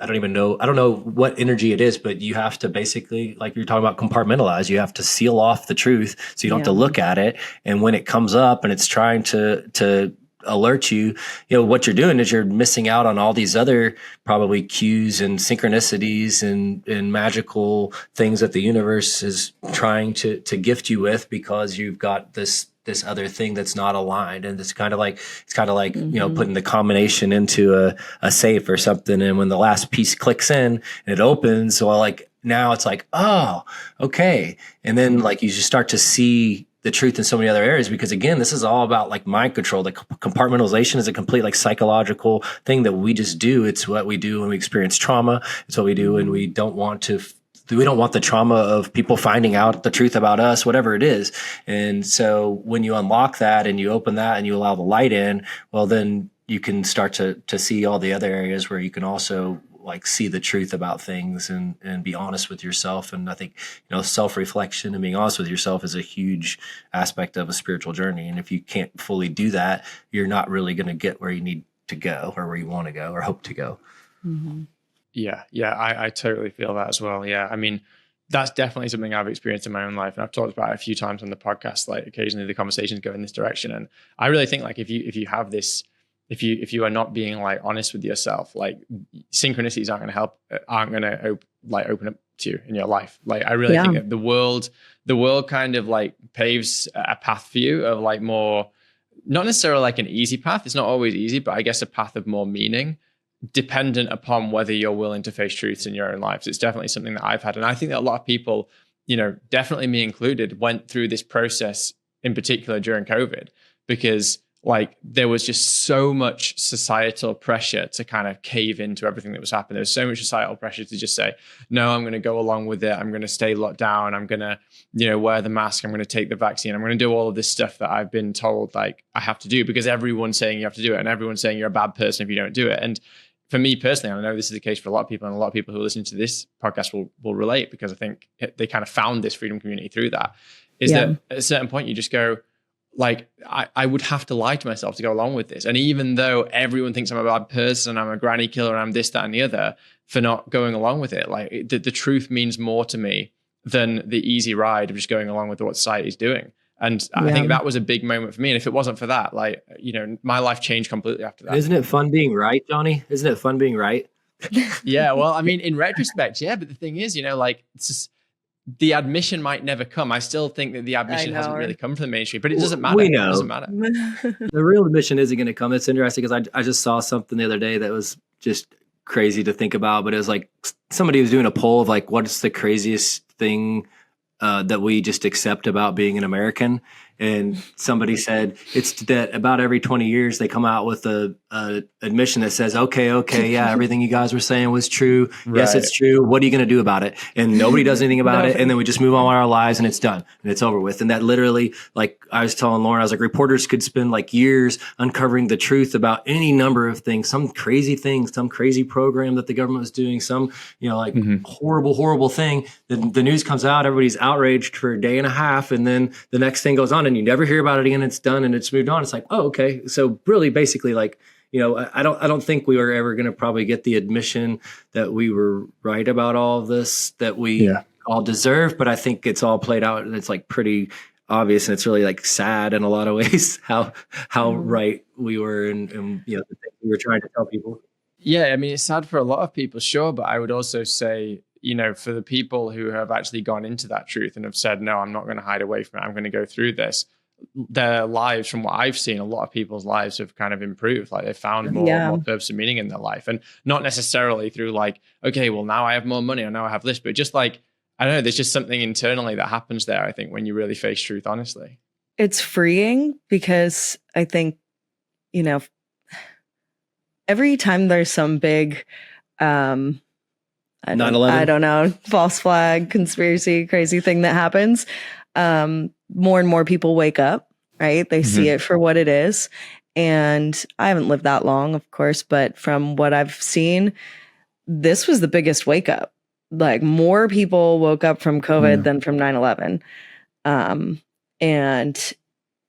I don't know what energy it is, but you have to basically, like you're talking about, compartmentalize. You have to seal off the truth so you don't have to look at it. And when it comes up and it's trying to alert you, what you're doing is you're missing out on all these other probably cues and synchronicities and magical things that the universe is trying to gift you with, because you've got this other thing that's not aligned. And it's kind of like mm-hmm. Putting the combination into a safe or something, and when the last piece clicks in and it opens, well, like now it's like, oh, okay. And then like you just start to see the truth in so many other areas, because again, this is all about like mind control. The compartmentalization is a complete like psychological thing that we just do. It's what we do when we experience trauma. It's what we do when we don't want the trauma of people finding out the truth about us, whatever it is. And so when you unlock that and you open that and you allow the light in, well, then you can start to see all the other areas where you can also like see the truth about things and be honest with yourself. And I think, self-reflection and being honest with yourself is a huge aspect of a spiritual journey. And if you can't fully do that, you're not really going to get where you need to go or where you want to go or hope to go. Mm-hmm. Yeah, I totally feel that as well. Yeah, I mean, that's definitely something I've experienced in my own life, and I've talked about it a few times on the podcast. Like occasionally, the conversations go in this direction, and I really think like if you have this, if you are not being like honest with yourself, like synchronicities aren't going to open up to you in your life. Like I really think that the world kind of like paves a path for you of like more, not necessarily like an easy path. It's not always easy, but I guess a path of more meaning, dependent upon whether you're willing to face truths in your own lives. It's definitely something that I've had. And I think that a lot of people, definitely me included, went through this process in particular during COVID, because like there was just so much societal pressure to kind of cave into everything that was happening. There was so much societal pressure to just say, no, I'm going to go along with it. I'm going to stay locked down. I'm going to, wear the mask. I'm going to take the vaccine. I'm going to do all of this stuff that I've been told like I have to do because everyone's saying you have to do it. And everyone's saying you're a bad person if you don't do it. And for me personally, I know this is the case for a lot of people, and a lot of people who listen to this podcast will relate, because I think they kind of found this freedom community through that, is that at a certain point you just go, like, I would have to lie to myself to go along with this. And even though everyone thinks I'm a bad person, I'm a granny killer, and I'm this, that, and the other for not going along with it, like the truth means more to me than the easy ride of just going along with what society's doing. And I think that was a big moment for me. And if it wasn't for that, like, my life changed completely after that. Isn't it fun being right, Johnny? Isn't it fun being right? Yeah, well, I mean, in retrospect, yeah. But the thing is, like, it's just, the admission might never come. I still think that the admission hasn't really come from the mainstream, but it doesn't matter. We know. It doesn't matter. The real admission isn't going to come. It's interesting because I just saw something the other day that was just crazy to think about, but it was like somebody was doing a poll of like, what's the craziest thing that we just accept about being an American? And somebody said it's that about every 20 years they come out with a admission that says, okay, yeah, everything you guys were saying was true. Right. Yes, it's true. What are you going to do about it? And nobody does anything about it. And then we just move on with our lives and it's done and it's over with. And that literally, like I was telling Lauren, I was like, reporters could spend like years uncovering the truth about any number of things, some crazy things, some crazy program that the government was doing, some, horrible thing. The news comes out, everybody's outraged for a day and a half. And then the next thing goes on and you never hear about it again. It's done and it's moved on. It's like, oh, okay. So really basically like, I don't think we were ever going to probably get the admission that we were right about all of this, that we all deserve. But I think it's all played out and it's like pretty obvious. And it's really like sad in a lot of ways how right we were and the things we were trying to tell people. Yeah. I mean, it's sad for a lot of people, sure. But I would also say, for the people who have actually gone into that truth and have said, no, I'm not going to hide away from it, I'm going to go through this, their lives, from what I've seen, a lot of people's lives have kind of improved. Like they found more purpose and meaning in their life. And not necessarily through like, okay, well, now I have more money or now I have this, but just like, I don't know, there's just something internally that happens there, I think, when you really face truth, honestly. It's freeing because I think, every time there's some big, 9/11. I don't know, false flag, conspiracy, crazy thing that happens, more and more people wake up, right? They see it for what it is. And I haven't lived that long, of course, but from what I've seen, this was the biggest wake up. Like more people woke up from COVID than from 9/11. And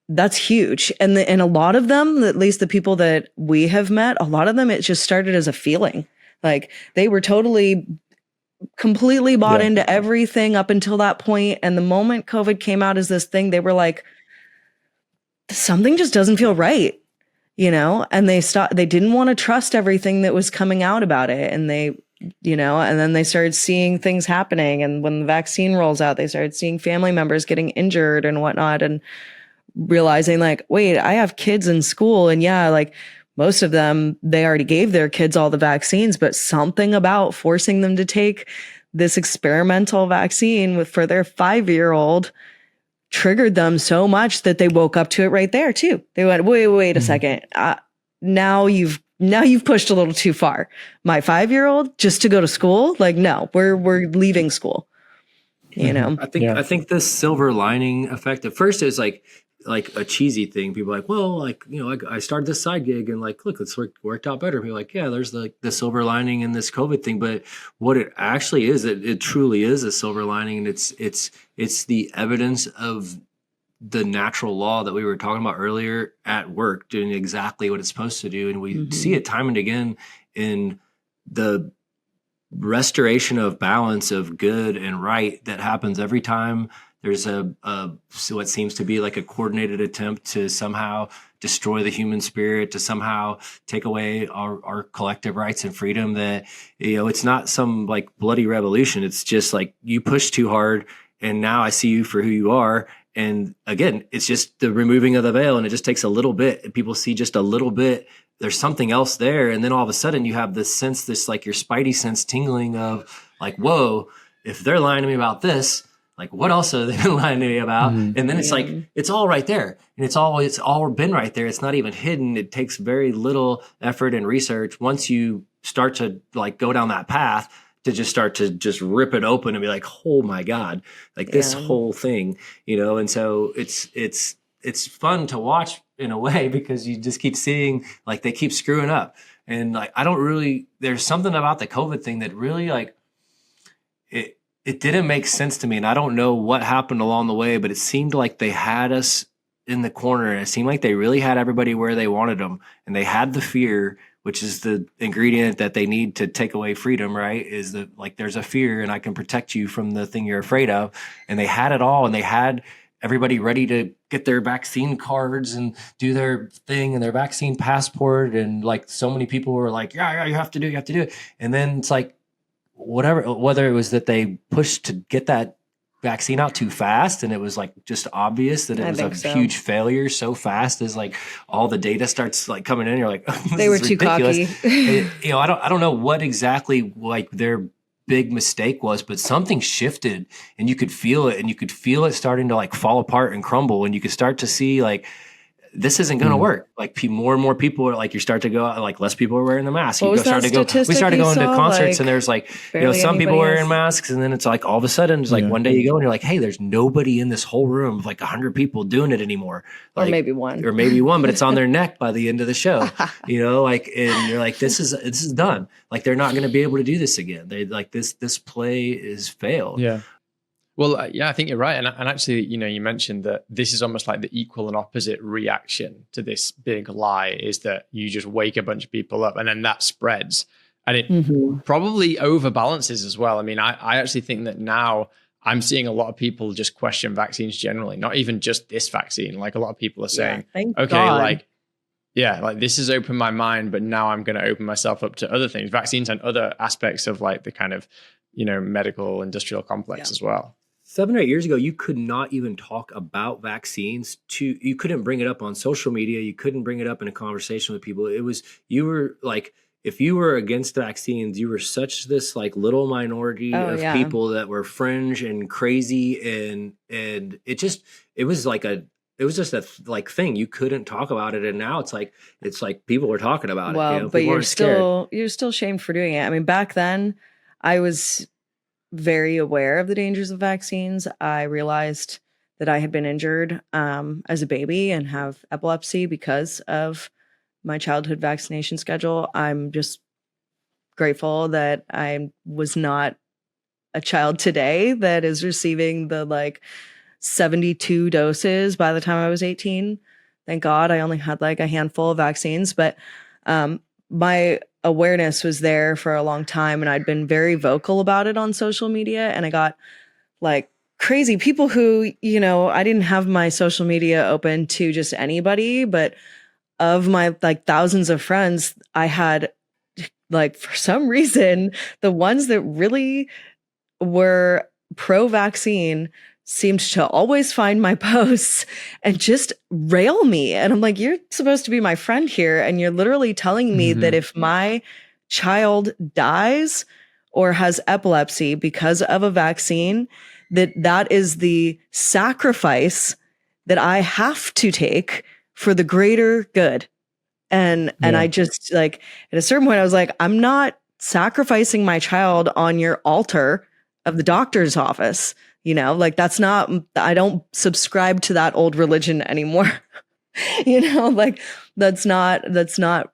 that's huge. And a lot of them, at least the people that we have met, a lot of them, it just started as a feeling. Like they were completely bought into everything up until that point. And the moment COVID came out as this thing, they were like, something just doesn't feel right, and they didn't want to trust everything that was coming out about it. And they, and then they started seeing things happening. And when the vaccine rolls out, they started seeing family members getting injured and whatnot, and realizing like, wait, I have kids in school. And like most of them, they already gave their kids all the vaccines, but something about forcing them to take this experimental vaccine for their 5-year-old triggered them so much that they woke up to it right there too. They went, wait a second. Now you've pushed a little too far. My 5-year-old just to go to school? Like, no, we're leaving school. You know? I think the silver lining effect at first is like a cheesy thing. People are like, well, like, you know, I started this side gig and like, look, it's worked out better. People are like, yeah, there's the silver lining in this COVID thing. But what it actually is, it truly is a silver lining. And it's the evidence of the natural law that we were talking about earlier at work doing exactly what it's supposed to do. And we see it time and again in the restoration of balance of good and right that happens every time there's what seems to be like a coordinated attempt to somehow destroy the human spirit, to somehow take away our collective rights and freedom. That, you know, it's not some like bloody revolution. It's just like you push too hard and now I see you for who you are. And again, it's just the removing of the veil, and it just takes a little bit and people see just a little bit. There's something else there. And then all of a sudden you have this sense, this like your spidey sense tingling of like, whoa, if they're lying to me about this, like what else are they lying to me about? And then it's like, it's all right there. And it's all been right there. It's not even hidden. It takes very little effort and research once you start to like go down that path to just start to just rip it open and be like, oh my God, like this whole thing, you know? And so it's fun to watch in a way because you just keep seeing like they keep screwing up. And like, there's something about the COVID thing that really like, it didn't make sense to me. And I don't know what happened along the way, but it seemed like they had us in the corner. And it seemed like they really had everybody where they wanted them. And they had the fear, which is the ingredient that they need to take away freedom, right? Is that like, there's a fear and I can protect you from the thing you're afraid of. And they had it all. And they had everybody ready to get their vaccine cards and do their thing and their vaccine passport. And like so many people were like, yeah, you have to do it. And then it's like, whether it was that they pushed to get that vaccine out too fast and it was like just obvious that it was a huge failure so fast as like all the data starts like coming in, you're like, they were too cocky. You know, I don't know what exactly like their big mistake was, but something shifted and you could feel it, and you could feel it starting to like fall apart and crumble, and you could start to see like this isn't going to work. Like more and more people are like, you start to go out, like less people are wearing the mask. We started going to concerts and there's like, you know, some people wearing masks, and then it's like all of a sudden it's like one day you go and you're like, hey, there's nobody in this whole room of like 100 people doing it anymore. Like, or maybe one, but it's on their neck by the end of the show, you know, like, and you're like, this is done. Like they're not going to be able to do this again. They like this play is failed. Yeah. Well, yeah, I think you're right. And actually, you know, you mentioned that this is almost like the equal and opposite reaction to this big lie is that you just wake a bunch of people up and then that spreads. And it probably overbalances as well. I mean, I actually think that now I'm seeing a lot of people just question vaccines generally, not even just this vaccine. Like a lot of people are saying, okay, God. like this has opened my mind, but now I'm going to open myself up to other things, vaccines and other aspects of like the kind of, you know, medical industrial complex as well. 7 or 8 years ago, you could not even talk about vaccines. You couldn't bring it up on social media. You couldn't bring it up in a conversation with people. You were like, if you were against vaccines, you were such this like little minority of people that were fringe and crazy, and it was just a like thing. You couldn't talk about it, and now it's like people are talking about it. Well, you know? but you're still shamed for doing it. I mean, back then, I was very aware of the dangers of vaccines. I realized that I had been injured as a baby and have epilepsy because of my childhood vaccination schedule. I'm just grateful that I was not a child today that is receiving the like 72 doses by the time I was 18. Thank God I only had like a handful of vaccines, but my awareness was there for a long time, and I'd been very vocal about it on social media, and I got like crazy people who, you know, I didn't have my social media open to just anybody, but of my like thousands of friends, I had like, for some reason, the ones that really were pro-vaccine seemed to always find my posts and just rail me. And I'm like, you're supposed to be my friend here. And you're literally telling me that if my child dies or has epilepsy because of a vaccine, that is the sacrifice that I have to take for the greater good. And I just like, at a certain point, I was like, I'm not sacrificing my child on your altar of the doctor's office. Like that's not, I don't subscribe to that old religion anymore. Like that's not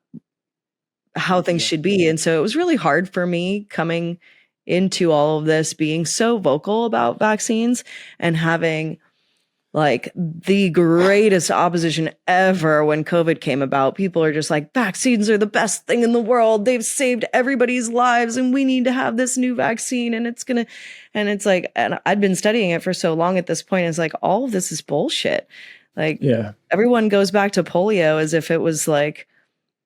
how things should be. And so it was really hard for me coming into all of this, being so vocal about vaccines and having like the greatest opposition ever when COVID came about. People are just like, vaccines are the best thing in the world. They've saved everybody's lives and we need to have this new vaccine. And it's like, and I'd been studying it for so long at this point. It's like, all of this is bullshit. Like everyone goes back to polio as if it was like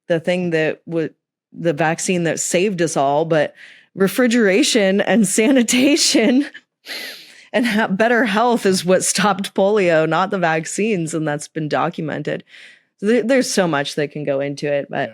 the thing that would, the vaccine that saved us all, but refrigeration and sanitation and better health is what stopped polio, not the vaccines. And that's been documented. So there's so much that can go into it, but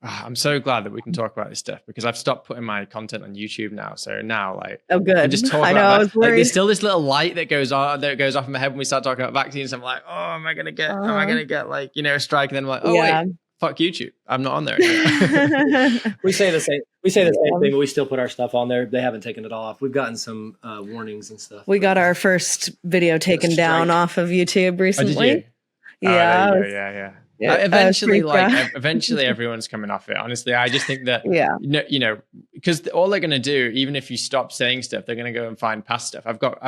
I'm so glad that we can talk about this stuff because I've stopped putting my content on YouTube now. So now, like, oh, good. I just talk I know. about I was worried. Like, there's still this little light that goes off in my head when we start talking about vaccines. I'm like, oh, am I gonna get like, a strike? And then I'm like, oh wait, fuck YouTube. I'm not on there anymore. We say the same thing, but we still put our stuff on there. They haven't taken it off. We've gotten some warnings and stuff. We got our first video taken down off of YouTube recently. Oh, did you? Yeah. Eventually everyone's coming off it. Honestly, I just think that, because all they're going to do, even if you stop saying stuff, they're going to go and find past stuff. I've got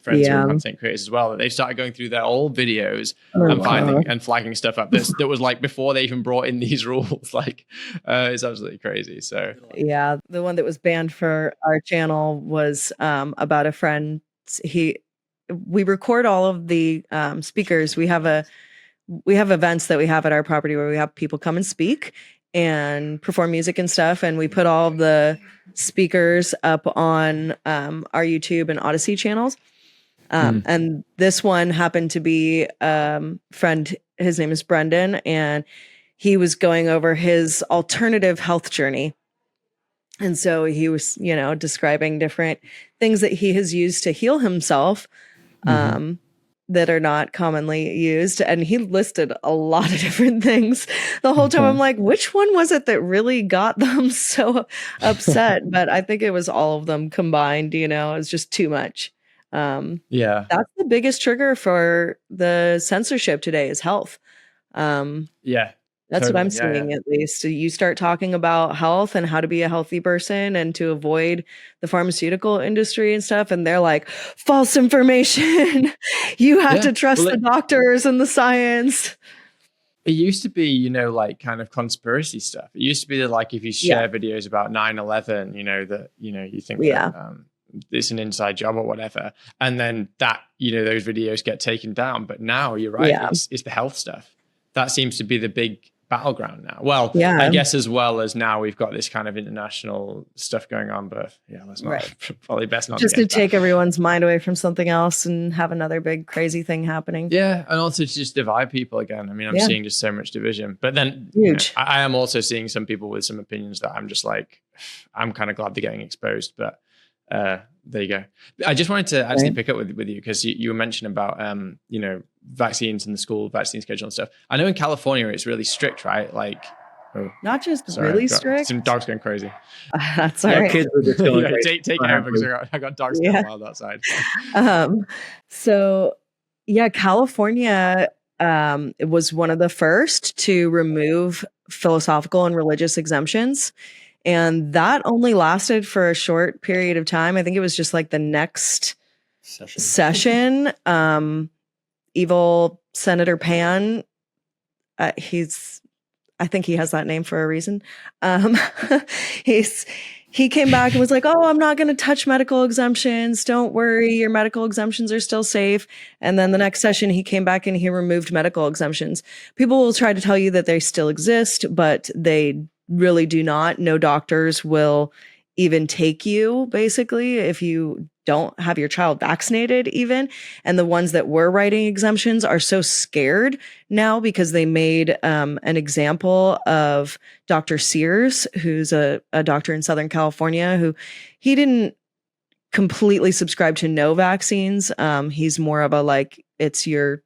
friends who are content creators as well, that they've started going through their old videos and finding and flagging stuff up that was like before they even brought in these rules. Like, it's absolutely crazy. So the one that was banned for our channel was about a friend. We record all of the speakers. We have events that we have at our property where we have people come and speak and perform music and stuff. And we put all of the speakers up on our YouTube and Odyssey channels. And this one happened to be friend, his name is Brendan, and he was going over his alternative health journey. And so he was, describing different things that he has used to heal himself. That are not commonly used. And he listed a lot of different things. The whole time I'm like, which one was it that really got them so upset? But I think it was all of them combined, it was just too much. That's the biggest trigger for the censorship today is health. That's totally what I'm seeing, at least. So you start talking about health and how to be a healthy person and to avoid the pharmaceutical industry and stuff. And they're like, false information. You have to trust the doctors and the science. It used to be, like kind of conspiracy stuff. It used to be that, like, if you share videos about 9/11, you think that it's an inside job or whatever. And then that, those videos get taken down. But now you're right. It's the health stuff. That seems to be the big battleground now. Well, I guess as well as now we've got this kind of international stuff going on, but let's not, probably best not just to take everyone's mind away from something else and have another big crazy thing happening. Yeah, and also to just divide people again. I mean, I'm seeing just so much division, but then I am also seeing some people with some opinions that I'm just like, I'm kind of glad they're getting exposed, but there you go. I just wanted to actually pick up with you because you were mentioning about vaccines in the school vaccine schedule and stuff. I know in California it's really strict, right? Like, not just really strict. Some dogs going crazy. That's all right. Kids are just going crazy. Take it over because I got dogs going wild outside. So California it was one of the first to remove philosophical and religious exemptions. And that only lasted for a short period of time. I think it was just like the next session. Evil Senator Pan, I think he has that name for a reason. He came back and was like, oh, I'm not going to touch medical exemptions. Don't worry. Your medical exemptions are still safe. And then the next session, he came back and he removed medical exemptions. People will try to tell you that they still exist, but they really do not. No doctors will even take you, basically, if you don't have your child vaccinated even. And the ones that were writing exemptions are so scared now because they made an example of Dr. Sears, who's a doctor in Southern California, who he didn't completely subscribe to no vaccines. He's more of a like, it's your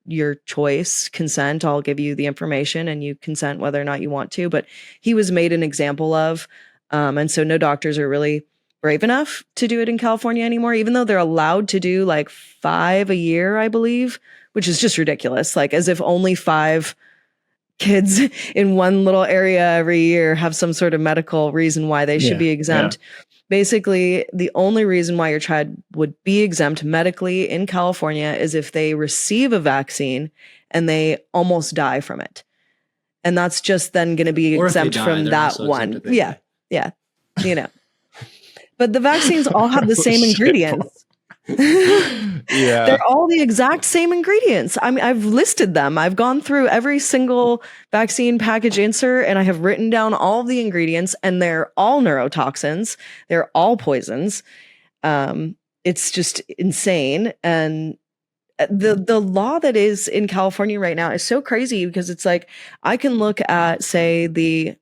choice, consent. I'll give you the information and you consent whether or not you want to. But he was made an example of. And so no doctors are really brave enough to do it in California anymore, even though they're allowed to do like 5 a year, I believe, which is just ridiculous. Like as if only 5 kids in one little area every year have some sort of medical reason why they should be exempt. Yeah. Basically, the only reason why your child would be exempt medically in California is if they receive a vaccine and they almost die from it. And that's just then going to be exempt from that one. Yeah. Yeah. You know, but the vaccines all have the same ingredients. Yeah. They're all the exact same ingredients. I mean, I've listed them. I've gone through every single vaccine package insert and I have written down all of the ingredients and they're all neurotoxins. They're all poisons. It's just insane. And the law that is in California right now is so crazy because it's like, I can look at, say, the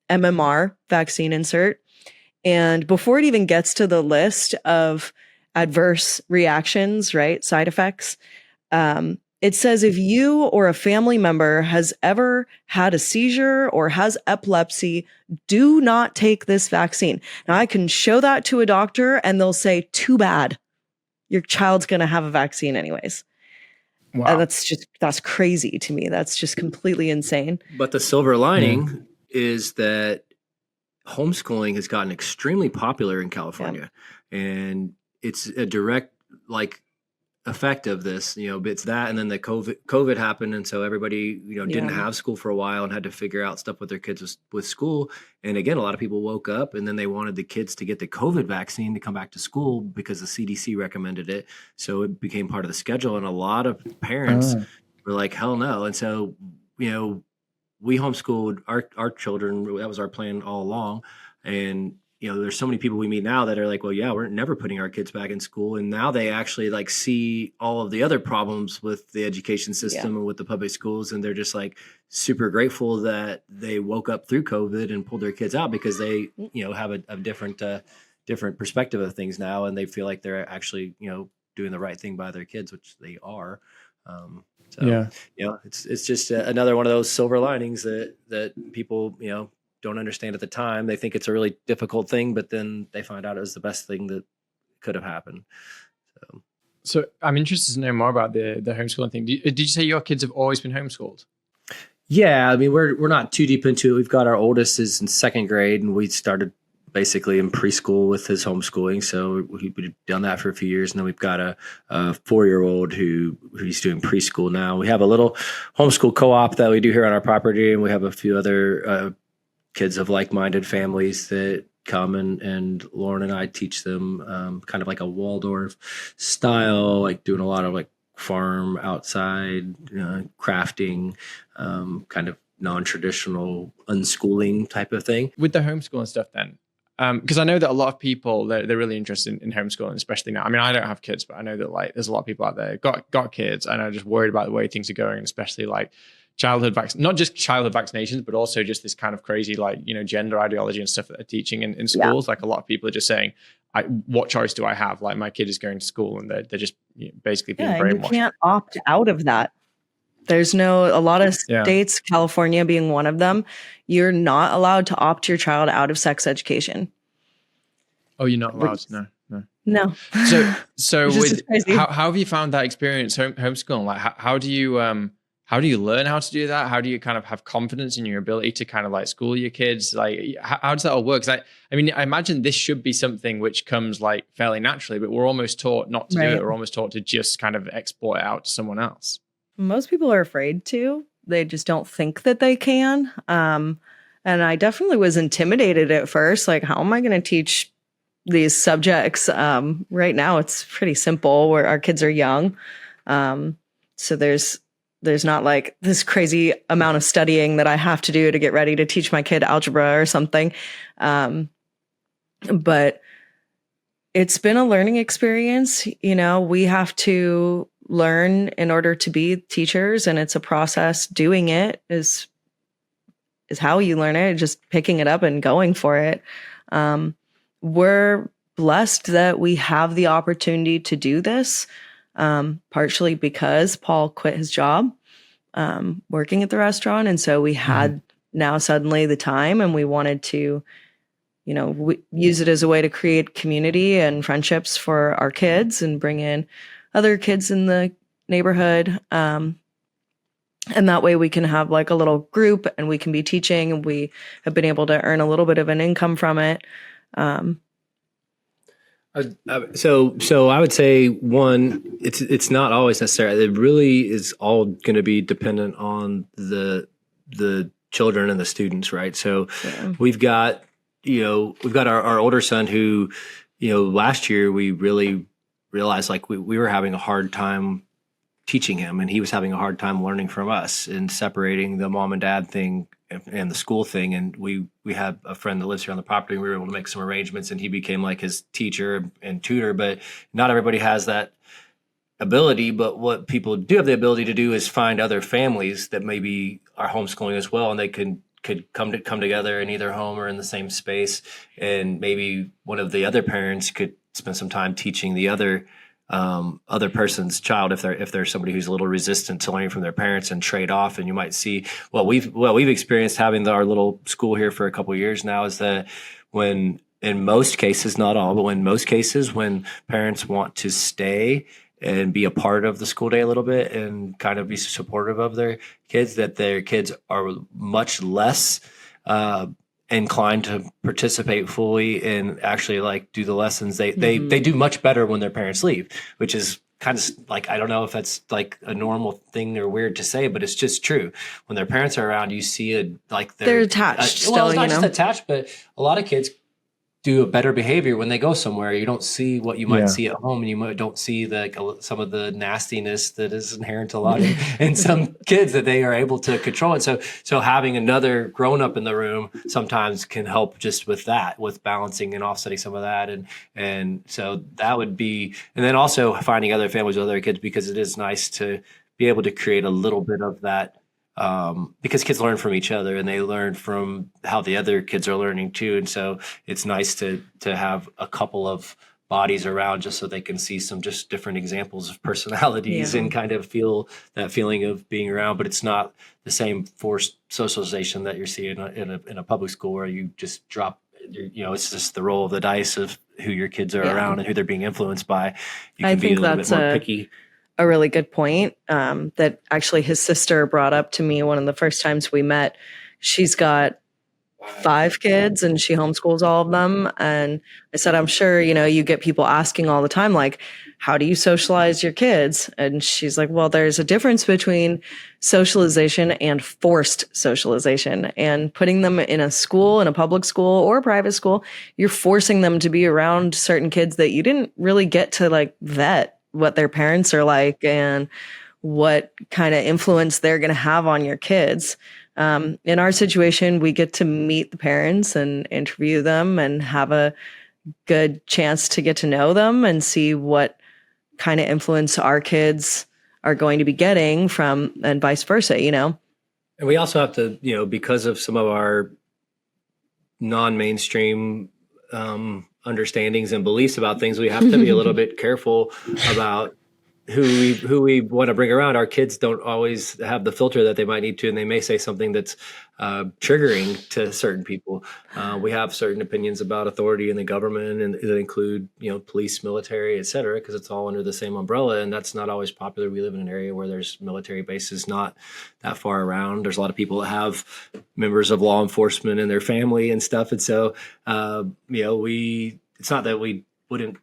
MMR vaccine insert, and before it even gets to the list of adverse reactions, right? Side effects. It says if you or a family member has ever had a seizure or has epilepsy, do not take this vaccine. Now I can show that to a doctor and they'll say, too bad. Your child's going to have a vaccine anyways. Wow. That's crazy to me. That's just completely insane. But the silver lining is that homeschooling has gotten extremely popular in California, and it's a direct effect of this, it's that. And then the COVID happened. And so everybody, didn't have school for a while and had to figure out stuff with their kids with school. And again, a lot of people woke up and then they wanted the kids to get the COVID vaccine to come back to school because the CDC recommended it. So it became part of the schedule. And a lot of parents were like, hell no. And so, we homeschooled our children. That was our plan all along. And there's so many people we meet now that are like, well, yeah, we're never putting our kids back in school. And now they actually see all of the other problems with the education system and with the public schools. And they're just super grateful that they woke up through COVID and pulled their kids out because they, have a different perspective of things now. And they feel like they're actually, doing the right thing by their kids, which they are. It's just another one of those silver linings that people, don't understand at the time. They think it's a really difficult thing, but then they find out it was the best thing that could have happened. So I'm interested to know more about the homeschooling thing. Did you say your kids have always been homeschooled? Yeah, I mean, we're not too deep into it. We've got our oldest is in 2nd grade, and we started basically in preschool with his homeschooling. So we've done that for a few years. And then we've got a 4-year-old who's doing preschool now. We have a little homeschool co-op that we do here on our property, and we have a few other kids of like-minded families that come and Lauren and I teach them kind of like a Waldorf style, doing a lot of farm outside crafting, kind of non-traditional unschooling type of thing. With the homeschooling stuff then, because I know that a lot of people, they're really interested in homeschooling, especially now. I mean, I don't have kids, but I know that there's a lot of people out there got kids and are just worried about the way things are going, especially not just childhood vaccinations, but also just this kind of crazy, gender ideology and stuff that they're teaching in schools. A lot of people are just saying, what choice do I have? My kid is going to school and they're just basically being brainwashed. You can't opt out of that. There's a lot of states, California being one of them, you're not allowed to opt your child out of sex education. Oh, you're not allowed? No. So how have you found that experience homeschooling? How do you learn how to do that? How do you kind of have confidence in your ability to kind of school your kids? How does that all work? 'Cause I imagine this should be something which comes fairly naturally, but we're almost taught not to do it. We're almost taught to just kind of export it out to someone else. Most people are afraid to. They just don't think that they can. And I definitely was intimidated at first. How am I going to teach these subjects? Right now, it's pretty simple where our kids are young. So there's not this crazy amount of studying that I have to do to get ready to teach my kid algebra or something. But it's been a learning experience. We have to learn in order to be teachers, and it's a process. Doing it is how you learn it, just picking it up and going for it. We're blessed that we have the opportunity to do this, partially because Paul quit his job working at the restaurant. And so we had now suddenly the time, and we wanted to, use it as a way to create community and friendships for our kids and bring in other kids in the neighborhood. And that way we can have like a little group and we can be teaching, and we have been able to earn a little bit of an income from it. So I would say, one, it's not always necessary. It really is all going to be dependent on the children and the students, right? So we've got our older son who, last year we really realized like we were having a hard time teaching him, and he was having a hard time learning from us and separating the mom and dad thing and the school thing. And we have a friend that lives here on the property, and we were able to make some arrangements, and he became like his teacher and tutor. But not everybody has that ability. But what people do have the ability to do is find other families that maybe are homeschooling as well, and they could come together in either home or in the same space. And maybe one of the other parents could spend some time teaching the other person's child if there's somebody who's a little resistant to learning from their parents, and trade off. And you might see what we've experienced having our little school here for a couple of years now is that when, in most cases, not all, but when most cases, when parents want to stay and be a part of the school day a little bit and kind of be supportive of their kids, that their kids are much less inclined to participate fully and actually like do the lessons. They do much better when their parents leave, which is kind of like, I don't know if that's like a normal thing or weird to say, but it's just true. When their parents are around, you see it like they're attached. Well, it's not just attached, but a lot of kids do a better behavior when they go somewhere. You don't see what you might see at home, and you don't see some of the nastiness that is inherent a lot in some kids that they are able to control. And so having another grown up in the room sometimes can help just with that, with balancing and offsetting some of that. And so that would be, and then also finding other families with other kids, because it is nice to be able to create a little bit of that. Because kids learn from each other, and they learn from how the other kids are learning too. And so it's nice to have a couple of bodies around, just so they can see some just different examples of personalities and kind of feel that feeling of being around. But it's not the same forced socialization that you're seeing in a public school, where you just drop, it's just the roll of the dice of who your kids are around and who they're being influenced by. You can be a little bit more picky. A really good point that actually his sister brought up to me one of the first times we met. She's got 5 kids and she homeschools all of them. And I said, I'm sure, you get people asking all the time, like, how do you socialize your kids? And she's like, well, there's a difference between socialization and forced socialization. And putting them in a school, in a public school or a private school, you're forcing them to be around certain kids that you didn't really get to like vet what their parents are like and what kind of influence they're going to have on your kids. In our situation, we get to meet the parents and interview them and have a good chance to get to know them and see what kind of influence our kids are going to be getting from, and vice versa, And we also have to, because of some of our non-mainstream understandings and beliefs about things, we have to be a little bit careful about who we want to bring around. Our kids don't always have the filter that they might need to, and they may say something that's triggering to certain people. We have certain opinions about authority in the government, and that include, police, military, et cetera, because it's all under the same umbrella, and that's not always popular. We live in an area where there's military bases not that far around. There's a lot of people that have members of law enforcement in their family and stuff, and so it's not that we wouldn't,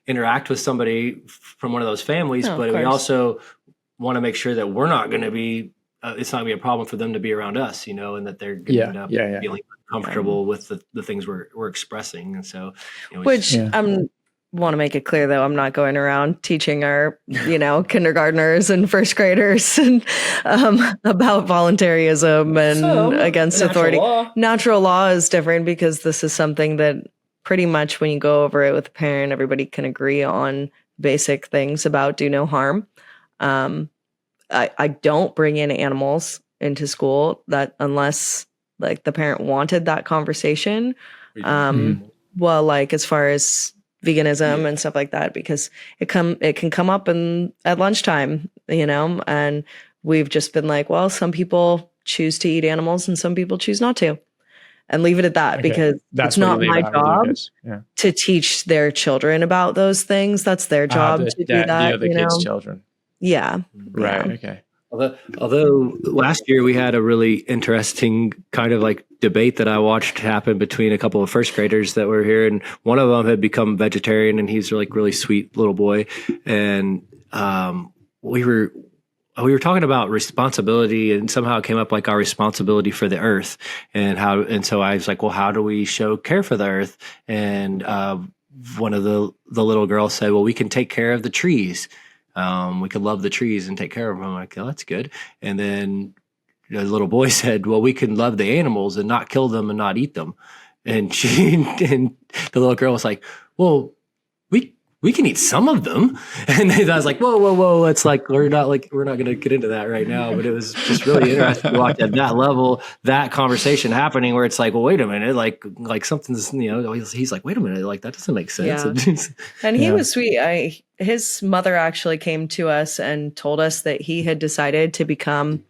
interact with somebody from one of those families, but we also want to make sure that we're not going to be, it's not going to be a problem for them to be around us, and that they're going to end up feeling comfortable with the things we're expressing. And so, want to make it clear though, I'm not going around teaching our, kindergartners and first graders and, about voluntarism and against authority. Natural law is different, because this is something that pretty much when you go over it with a parent, everybody can agree on basic things about do no harm. I don't bring in animals into school, that unless like the parent wanted that conversation. well, like as far as veganism and stuff like that, because it can come up at lunchtime, and we've just been like, well, some people choose to eat animals and some people choose not to, and leave it at that, because That's it's not my job to teach their children about those things. That's their job to do that. The other kids' children. Yeah. Right. Yeah. Okay. Although last year we had a really interesting kind of like debate that I watched happen between a couple of first graders that were here, and one of them had become vegetarian, and he's like really sweet little boy, and we were talking about responsibility, and somehow it came up like our responsibility for the earth, and so I was like, well, how do we show care for the earth? And one of the little girls said, well, we can take care of the trees. We could love the trees and take care of them. I'm like, oh, that's good. And then the little boy said, well, we can love the animals and not kill them and not eat them. And and the little girl was like, well, we can eat some of them. And I was like, whoa. It's like, we're not going to get into that right now. But it was just really interesting to watch at that level, that conversation happening where it's like, well, wait a minute, like something's, he's like, wait a minute, like that doesn't make sense. Yeah. And he was sweet. His mother actually came to us and told us that he had decided to become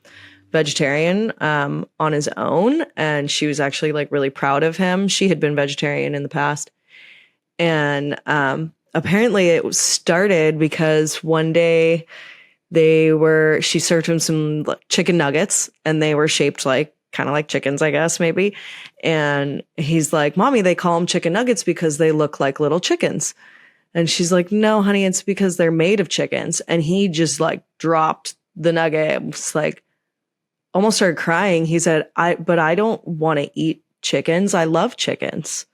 vegetarian on his own. And she was actually like really proud of him. She had been vegetarian in the past. And apparently it started because one day she served him some chicken nuggets, and they were shaped like kind of like chickens, I guess, maybe. And he's like, Mommy, they call them chicken nuggets because they look like little chickens. And she's like, no, honey, it's because they're made of chickens. And he just like dropped the nugget. It was like almost started crying. He said, but I don't want to eat chickens. I love chickens.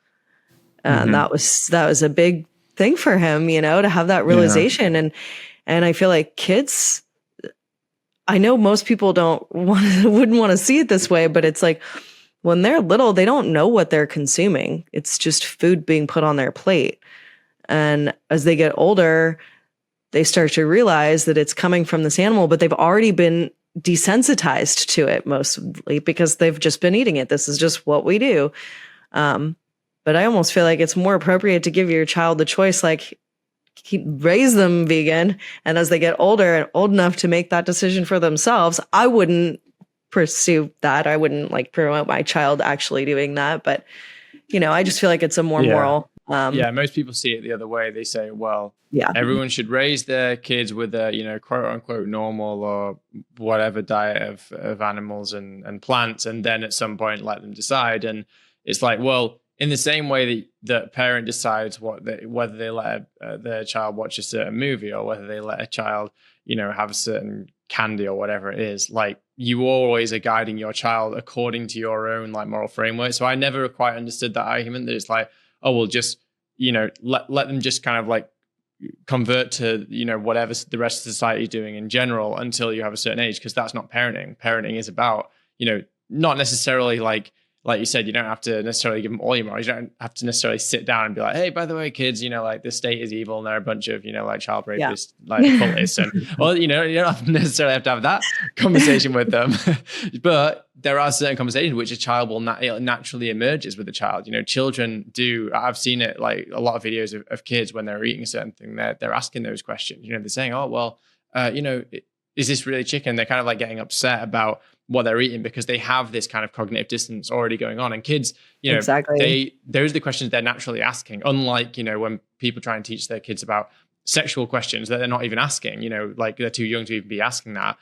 And that was a big thing for him, to have that realization. And I feel like kids, I know most people wouldn't want to see it this way, but it's like when they're little, they don't know what they're consuming. It's just food being put on their plate. And as they get older, they start to realize that it's coming from this animal, but they've already been desensitized to it mostly because they've just been eating it. This is just what we do. But I almost feel like it's more appropriate to give your child the choice, like raise them vegan. And as they get older and old enough to make that decision for themselves, I wouldn't pursue that. I wouldn't like promote my child actually doing that. But, I just feel like it's a more moral. Most people see it the other way. They say, well, everyone should raise their kids with a, quote unquote, normal or whatever diet of animals and plants. And then at some point let them decide. And it's like, well, in the same way that parent decides whether they let their child watch a certain movie or whether they let a child, have a certain candy or whatever it is, like you always are guiding your child according to your own like moral framework. So I never quite understood that argument that it's like, oh, well, just, let them just kind of like convert to, whatever the rest of society is doing in general until you have a certain age, because that's not parenting. Parenting is about, not necessarily like you said, you don't have to necessarily give them all your morals. You don't have to necessarily sit down and be like, hey, by the way, kids, like the state is evil and they're a bunch of, like child rapists, like cultists. And, well, you don't necessarily have to have that conversation with them. But there are certain conversations which a child will naturally emerges with a child. Children do. I've seen it like a lot of videos of kids when they're eating a certain thing, they're asking those questions. They're saying, oh, well, is this really chicken? They're kind of like getting upset about what they're eating because they have this kind of cognitive dissonance already going on. And kids, exactly. Those are the questions they're naturally asking. Unlike, when people try and teach their kids about sexual questions that they're not even asking, like they're too young to even be asking that,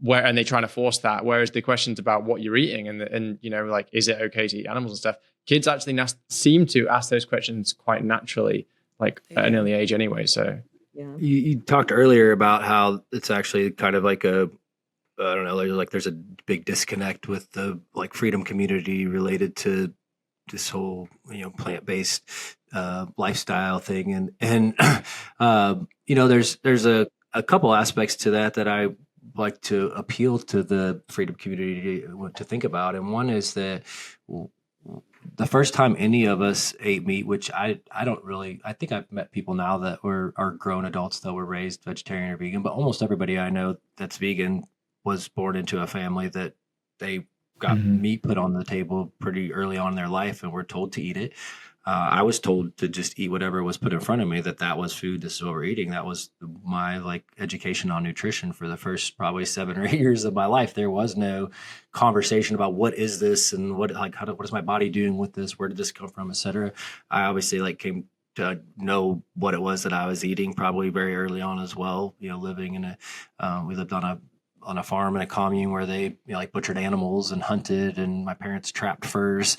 and they're trying to force that. Whereas the questions about what you're eating and like, is it okay to eat animals and stuff? Kids actually seem to ask those questions quite naturally, like at an early age anyway. So you talked earlier about how it's actually kind of like I don't know, like there's a big disconnect with the like freedom community related to this whole, plant-based lifestyle thing. And there's a couple aspects to that I like to appeal to the freedom community to think about. And one is that the first time any of us ate meat, which I think I've met people now that are grown adults that were raised vegetarian or vegan, but almost everybody I know that's vegan was born into a family that they got meat put on the table pretty early on in their life and were told to eat it. I was told to just eat whatever was put in front of me, that was food. This is what we're eating. That was my like education on nutrition for the first probably 7 or 8 years of my life. There was no conversation about what is this and what is my body doing with this? Where did this come from, et cetera. I obviously like came to know what it was that I was eating probably very early on as well. Living in we lived on a farm in a commune where they like butchered animals and hunted, and my parents trapped furs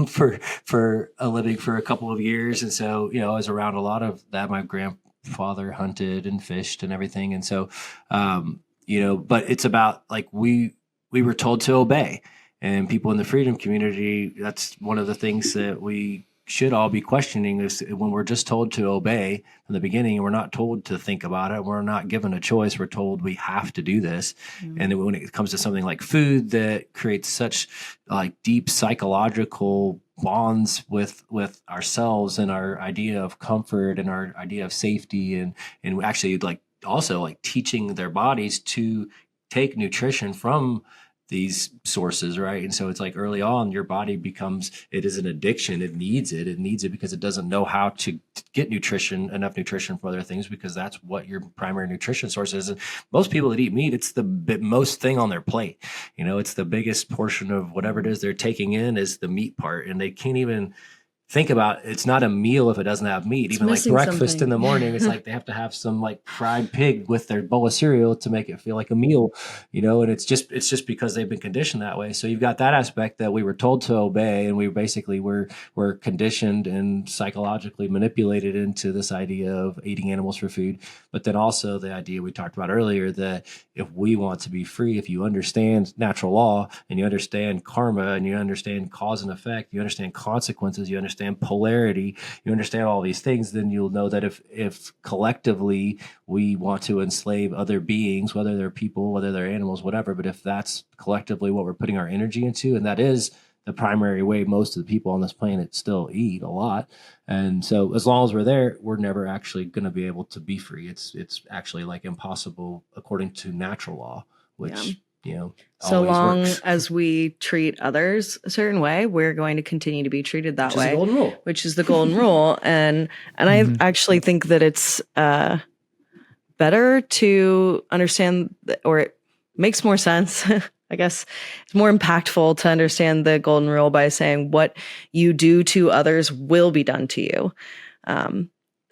for a living for a couple of years. And so I was around a lot of that. My grandfather hunted and fished and everything. And so but it's about like we were told to obey, and people in the freedom community, that's one of the things that we should all be questioning, is when we're just told to obey from the beginning. We're not told to think about it. We're not given a choice. We're told we have to do this. Mm-hmm. And then when it comes to something like food that creates such like deep psychological bonds with ourselves and our idea of comfort and our idea of safety, and actually like also like teaching their bodies to take nutrition from these sources, right? And so it's like early on, your body it is an addiction. It needs it because it doesn't know how to get enough nutrition for other things, because that's what your primary nutrition source is. And most people that eat meat, it's the most thing on their plate. It's the biggest portion of whatever it is they're taking in is the meat part, and they can't even think about it's not a meal if it doesn't have meat. Even like breakfast in the morning, it's like they have to have some like fried pig with their bowl of cereal to make it feel like a meal, and it's just because they've been conditioned that way. So you've got that aspect that we were told to obey, and we basically were conditioned and psychologically manipulated into this idea of eating animals for food. But then also the idea we talked about earlier, that if we want to be free, if you understand natural law and you understand karma and you understand cause and effect, you understand consequences, you understand polarity, you understand all these things, then you'll know that if collectively we want to enslave other beings, whether they're people, whether they're animals, whatever, but if that's collectively what we're putting our energy into, and that is the primary way most of the people on this planet still eat a lot. And so as long as we're there, we're never actually going to be able to be free. It's actually like impossible according to natural law, which so long works. as we treat others a certain way, we're going to continue to be treated that way, which is the golden rule. And I actually think that it's better to understand, or it makes more sense. I guess it's more impactful to understand the golden rule by saying what you do to others will be done to you.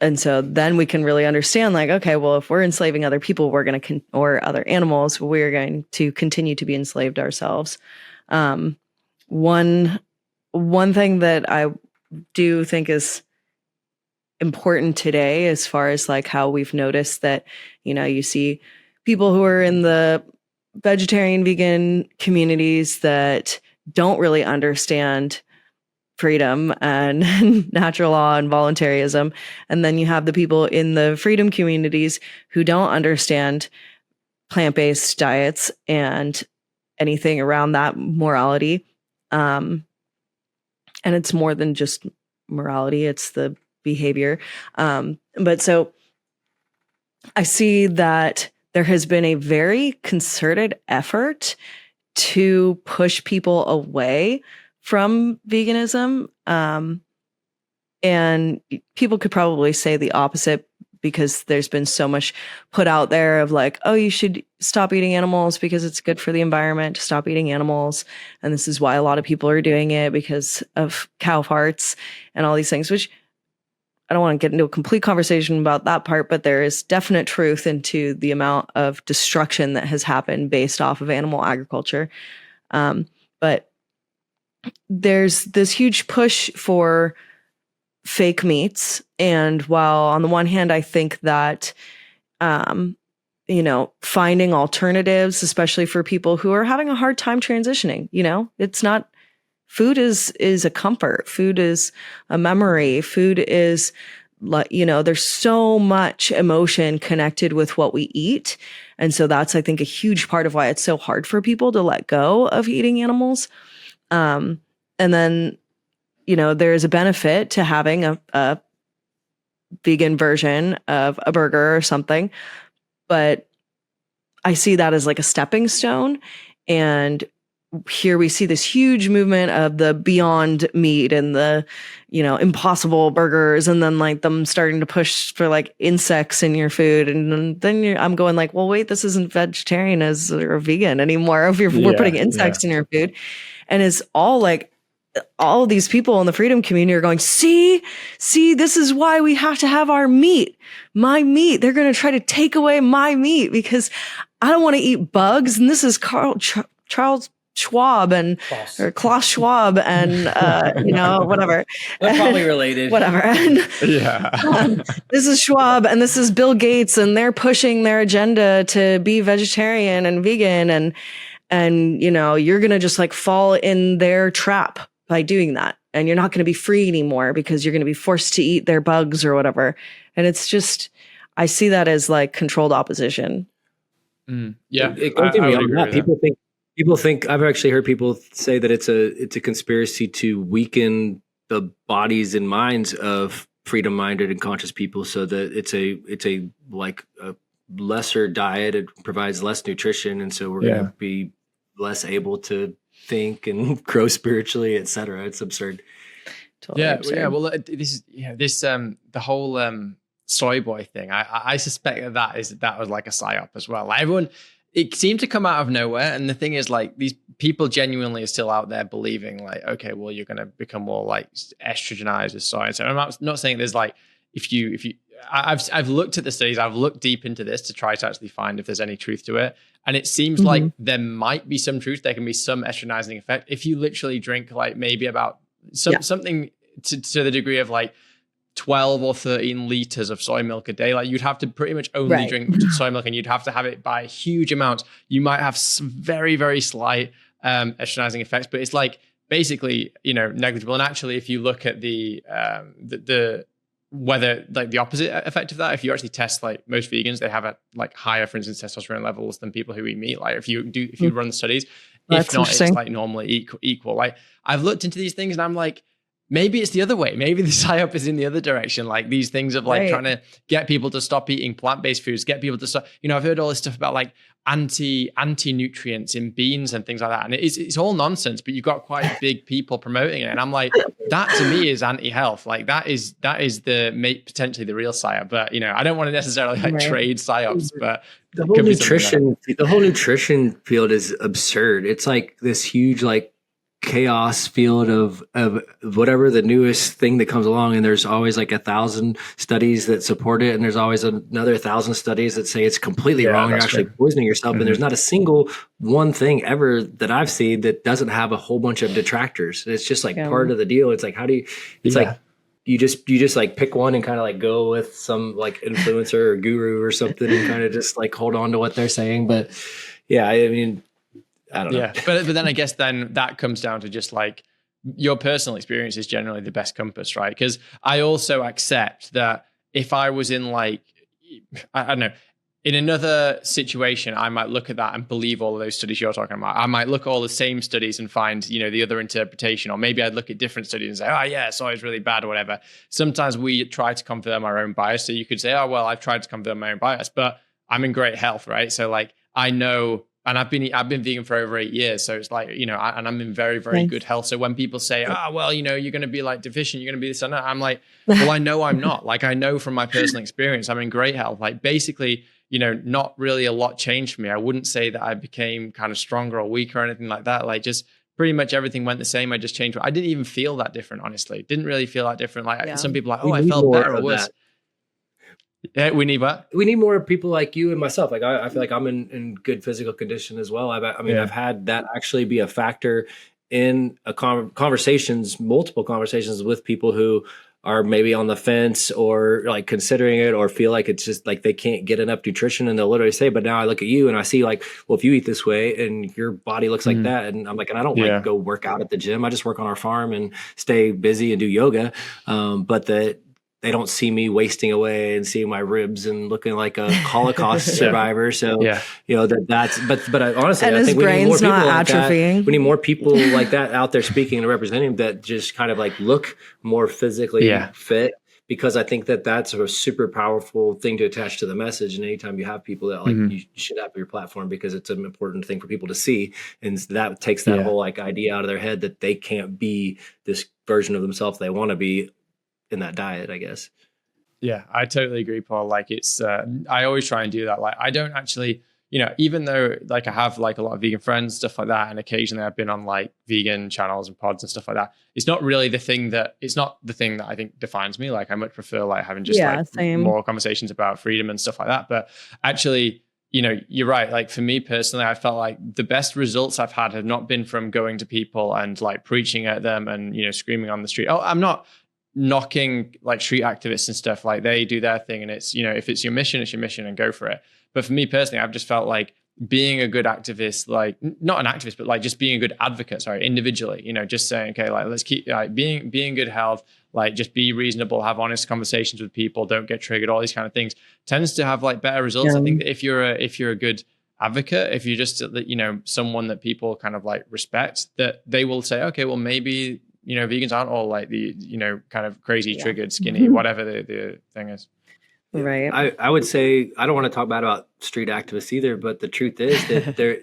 And so then we can really understand, like, okay, well, if we're enslaving other people, we're going to, or other animals, we're going to continue to be enslaved ourselves. One thing that I do think is important today, as far as like how we've noticed that, you see people who are in the vegetarian, vegan communities that don't really understand freedom and natural law and voluntarism. And then you have the people in the freedom communities who don't understand plant-based diets and anything around that morality. And it's more than just morality, it's the behavior. But so I see that there has been a very concerted effort to push people away from veganism. And people could probably say the opposite, because there's been so much put out there of like, oh, you should stop eating animals because it's good for the environment to stop eating animals. And this is why a lot of people are doing it, because of cow farts and all these things, which I don't want to get into a complete conversation about that part, but there is definite truth into the amount of destruction that has happened based off of animal agriculture. But there's this huge push for fake meats. And while on the one hand, I think that, finding alternatives, especially for people who are having a hard time transitioning, it's not, food is a comfort. Food is a memory. Food is, there's so much emotion connected with what we eat. And so that's, I think, a huge part of why it's so hard for people to let go of eating animals. And then, there's a benefit to having a vegan version of a burger or something, but I see that as like a stepping stone. And here we see this huge movement of the Beyond Meat and the, Impossible Burgers, and then like them starting to push for like insects in your food. And then I'm going like, well, wait, this isn't vegetarian or vegan anymore. If we're putting insects in your food. And it's all like, all these people in the freedom community are going, see, this is why we have to have our meat, my meat. They're going to try to take away my meat because I don't want to eat bugs. And this is Charles Schwab or Klaus Schwab and, whatever. They're probably related. Whatever. And, this is Schwab and this is Bill Gates, and they're pushing their agenda to be vegetarian and vegan. And, you're going to just like fall in their trap by doing that. And you're not going to be free anymore because you're going to be forced to eat their bugs or whatever. And it's just, I see that as like controlled opposition. Yeah. People think I've actually heard people say that it's a conspiracy to weaken the bodies and minds of freedom-minded and conscious people, so that it's a lesser diet. It provides less nutrition, and so we're going to be less able to think and grow spiritually, etc. It's absurd. Totally absurd. Yeah. Well, this the whole soy boy thing. I suspect that was like a psyop as well. Like everyone. It seemed to come out of nowhere. And the thing is, like, these people genuinely are still out there believing, like, okay, well, you're going to become more like estrogenized with soy. So I'm not saying there's like, I've looked at the studies, I've looked deep into this to try to actually find if there's any truth to it. And it seems like there might be some truth. There can be some estrogenizing effect. If you literally drink like maybe about something to the degree of like 12 or 13 liters of soy milk a day, like you'd have to pretty much only drink soy milk, and you'd have to have it by huge amounts. You might have some very, very slight estrogenizing effects, but it's like basically, negligible. And actually, if you look at the whether like the opposite effect of that, if you actually test like most vegans, they have a like higher, for instance, testosterone levels than people who eat meat. Like if you run the studies, if not, it's like normally equal. Like I've looked into these things and I'm like, maybe it's the other way. Maybe the psyop is in the other direction. Like these things of like trying to get people to stop eating plant-based foods, get people to stop, I've heard all this stuff about like anti-nutrients in beans and things like that. And it's all nonsense, but you've got quite big people promoting it. And I'm like, that to me is anti-health. Like that is potentially the real psyop. But, I don't want to necessarily like trade psyops, but the whole nutrition field is absurd. It's like this huge, like, chaos field of whatever the newest thing that comes along, and there's always like 1,000 studies that support it, and there's always another 1,000 studies that say it's completely wrong. You're actually poisoning yourself, and there's not a single one thing ever that I've seen that doesn't have a whole bunch of detractors. It's just like part of the deal. It's like, how do you? It's like you just like pick one and kind of like go with some like influencer or guru or something, and kind of just like hold on to what they're saying. But yeah, I mean, I don't know. Yeah, but then I guess then that comes down to just like your personal experience is generally the best compass, right? Because I also accept that if I was in like, I don't know, in another situation, I might look at that and believe all of those studies you're talking about. I might look at all the same studies and find, the other interpretation, or maybe I'd look at different studies and say, oh yeah, soy is really bad or whatever. Sometimes we try to confirm our own bias. So you could say, oh, well, I've tried to confirm my own bias, but I'm in great health, right? So like, I know. And I've been vegan for over 8 years. So it's like, and I'm in very, very good health. So when people say, well, you're going to be like deficient, you're going to be this and that, I'm like, well, I know I'm not. Like, I know from my personal experience, I'm in great health. Like basically, not really a lot changed for me. I wouldn't say that I became kind of stronger or weaker or anything like that. Like just pretty much everything went the same. I just changed. I didn't even feel that different, honestly. Didn't really feel that different. Like some people are like, I felt better or worse. Yeah, we need what? We need more people like you and myself. Like I feel like I'm in good physical condition as well. I've had that actually be a factor in multiple conversations with people who are maybe on the fence or like considering it, or feel like it's just like they can't get enough nutrition, and they'll literally say, but now I look at you and I see like, well, if you eat this way and your body looks like that, and I'm like, and I don't like go work out at the gym. I just work on our farm and stay busy and do yoga. But they don't see me wasting away and seeing my ribs and looking like a Holocaust survivor. So, but honestly, and I think we need more people like atrophying. that. We need more people like that out there speaking and representing that just kind of like look more physically fit, because I think that that's a super powerful thing to attach to the message. And anytime you have people that like, you should have your platform because it's an important thing for people to see. And that takes that whole like idea out of their head that they can't be this version of themselves they want to be in that diet, I guess. Yeah, I totally agree, Paul. Like it's, I always try and do that. Like I don't actually, even though like I have like a lot of vegan friends, stuff like that, and occasionally I've been on like vegan channels and pods and stuff like that. It's not the thing that I think defines me. Like I much prefer like having just more conversations about freedom and stuff like that. But actually, you're right. Like for me personally, I felt like the best results I've had have not been from going to people and like preaching at them and, screaming on the street. Oh, I'm not knocking like street activists and stuff. Like they do their thing, and it's, if it's your mission, it's your mission, and go for it. But for me personally, I've just felt like being a good activist, like not an activist, but like just being a good advocate, individually, just saying, okay, like let's keep like being in good health, like just be reasonable, have honest conversations with people, don't get triggered, all these kind of things tends to have like better results. I think that if you're a good advocate, if you're just, someone that people kind of like respect, that they will say, okay, well maybe, vegans aren't all like the, kind of crazy, triggered, skinny, whatever the thing is. Right. I would say, I don't want to talk bad about street activists either, but the truth is that they're,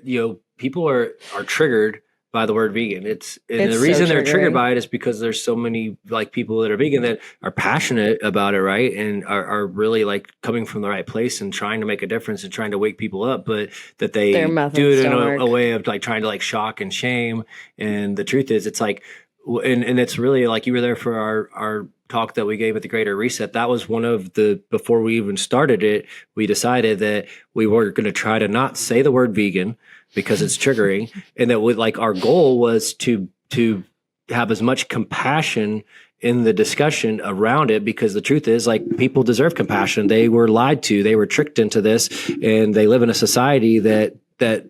people are triggered by the word vegan. It's the reason they're triggered by it is because there's so many like people that are vegan that are passionate about it, right? And are really like coming from the right place and trying to make a difference and trying to wake people up, but that they do it in a way of like trying to like shock and shame. And the truth is, it's like, and it's really like, you were there for our talk that we gave at the Greater Reset. That was one of before we even started it, we decided that we were going to try to not say the word vegan because it's triggering. And that would like, our goal was to have as much compassion in the discussion around it, because the truth is like people deserve compassion. They were lied to, they were tricked into this, and they live in a society that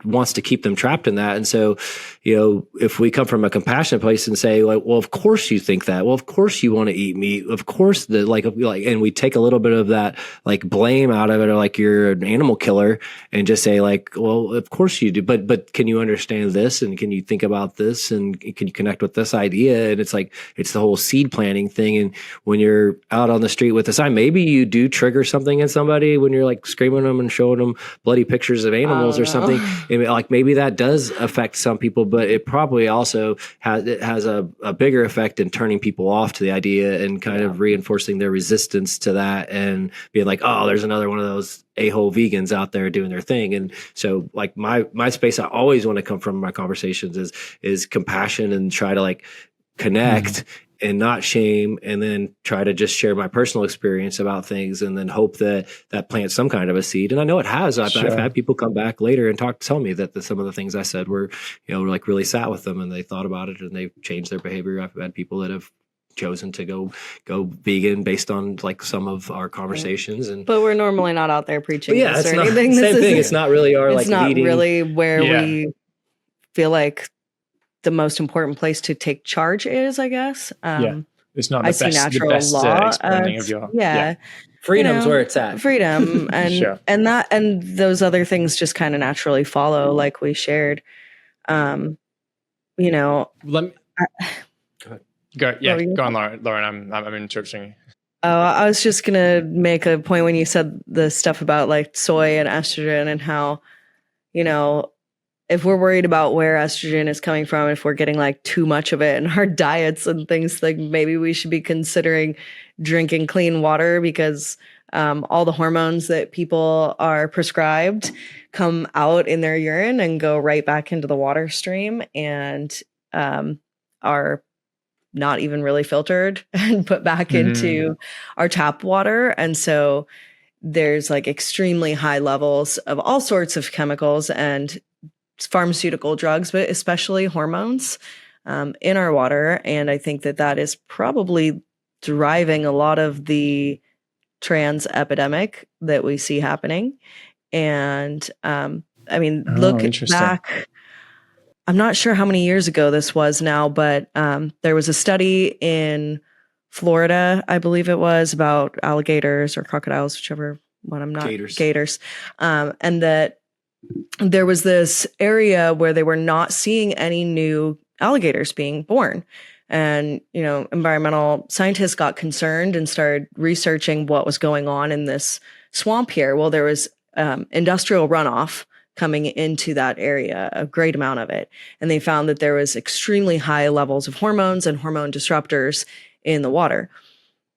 wants to keep them trapped in that. And so, if we come from a compassionate place and say like, well, of course you think that, well, of course you want to eat meat, of course and we take a little bit of that like blame out of it, or like you're an animal killer, and just say like, well, of course you do, but can you understand this, and can you think about this, and can you connect with this idea? And it's like, it's the whole seed planting thing. And when you're out on the street with a sign, maybe you do trigger something in somebody when you're like screaming at them and showing them bloody pictures of animals or something. And like maybe that does affect some people, but it probably also has a bigger effect in turning people off to the idea and kind of reinforcing their resistance to that, and being like, oh, there's another one of those a-hole vegans out there doing their thing. And so like my space, I always want to come from my conversations is compassion, and try to like connect and not shame, and then try to just share my personal experience about things, and then hope that plants some kind of a seed. And I know it has. I've had people come back later and tell me that some of the things I said were like really sat with them, and they thought about it and they've changed their behavior. I've had people that have chosen to go vegan based on like some of our conversations. But we're normally not out there preaching this or not, anything. Same thing. It's not really our like leading. It's not really where we feel like the most important place to take charge is, I guess. It's not the best law explaining of your freedom's where it's at. Freedom and that and those other things just kind of naturally follow, like we shared. Let me go on, Lauren. I'm interrupting you. I was just gonna make a point when you said the stuff about like soy and estrogen, and how if we're worried about where estrogen is coming from, if we're getting like too much of it in our diets and things, like maybe we should be considering drinking clean water, because all the hormones that people are prescribed come out in their urine and go right back into the water stream, and are not even really filtered and put back into our tap water. And so there's like extremely high levels of all sorts of chemicals and pharmaceutical drugs, but especially hormones in our water. And I think that is probably driving a lot of the trans epidemic that we see happening. And look back, I'm not sure how many years ago this was now, but there was a study in Florida, I believe it was, about alligators or crocodiles, whichever one. I'm not gators. And that there was this area where they were not seeing any new alligators being born. And, environmental scientists got concerned and started researching what was going on in this swamp here. Well, there was industrial runoff coming into that area, a great amount of it. And they found that there was extremely high levels of hormones and hormone disruptors in the water.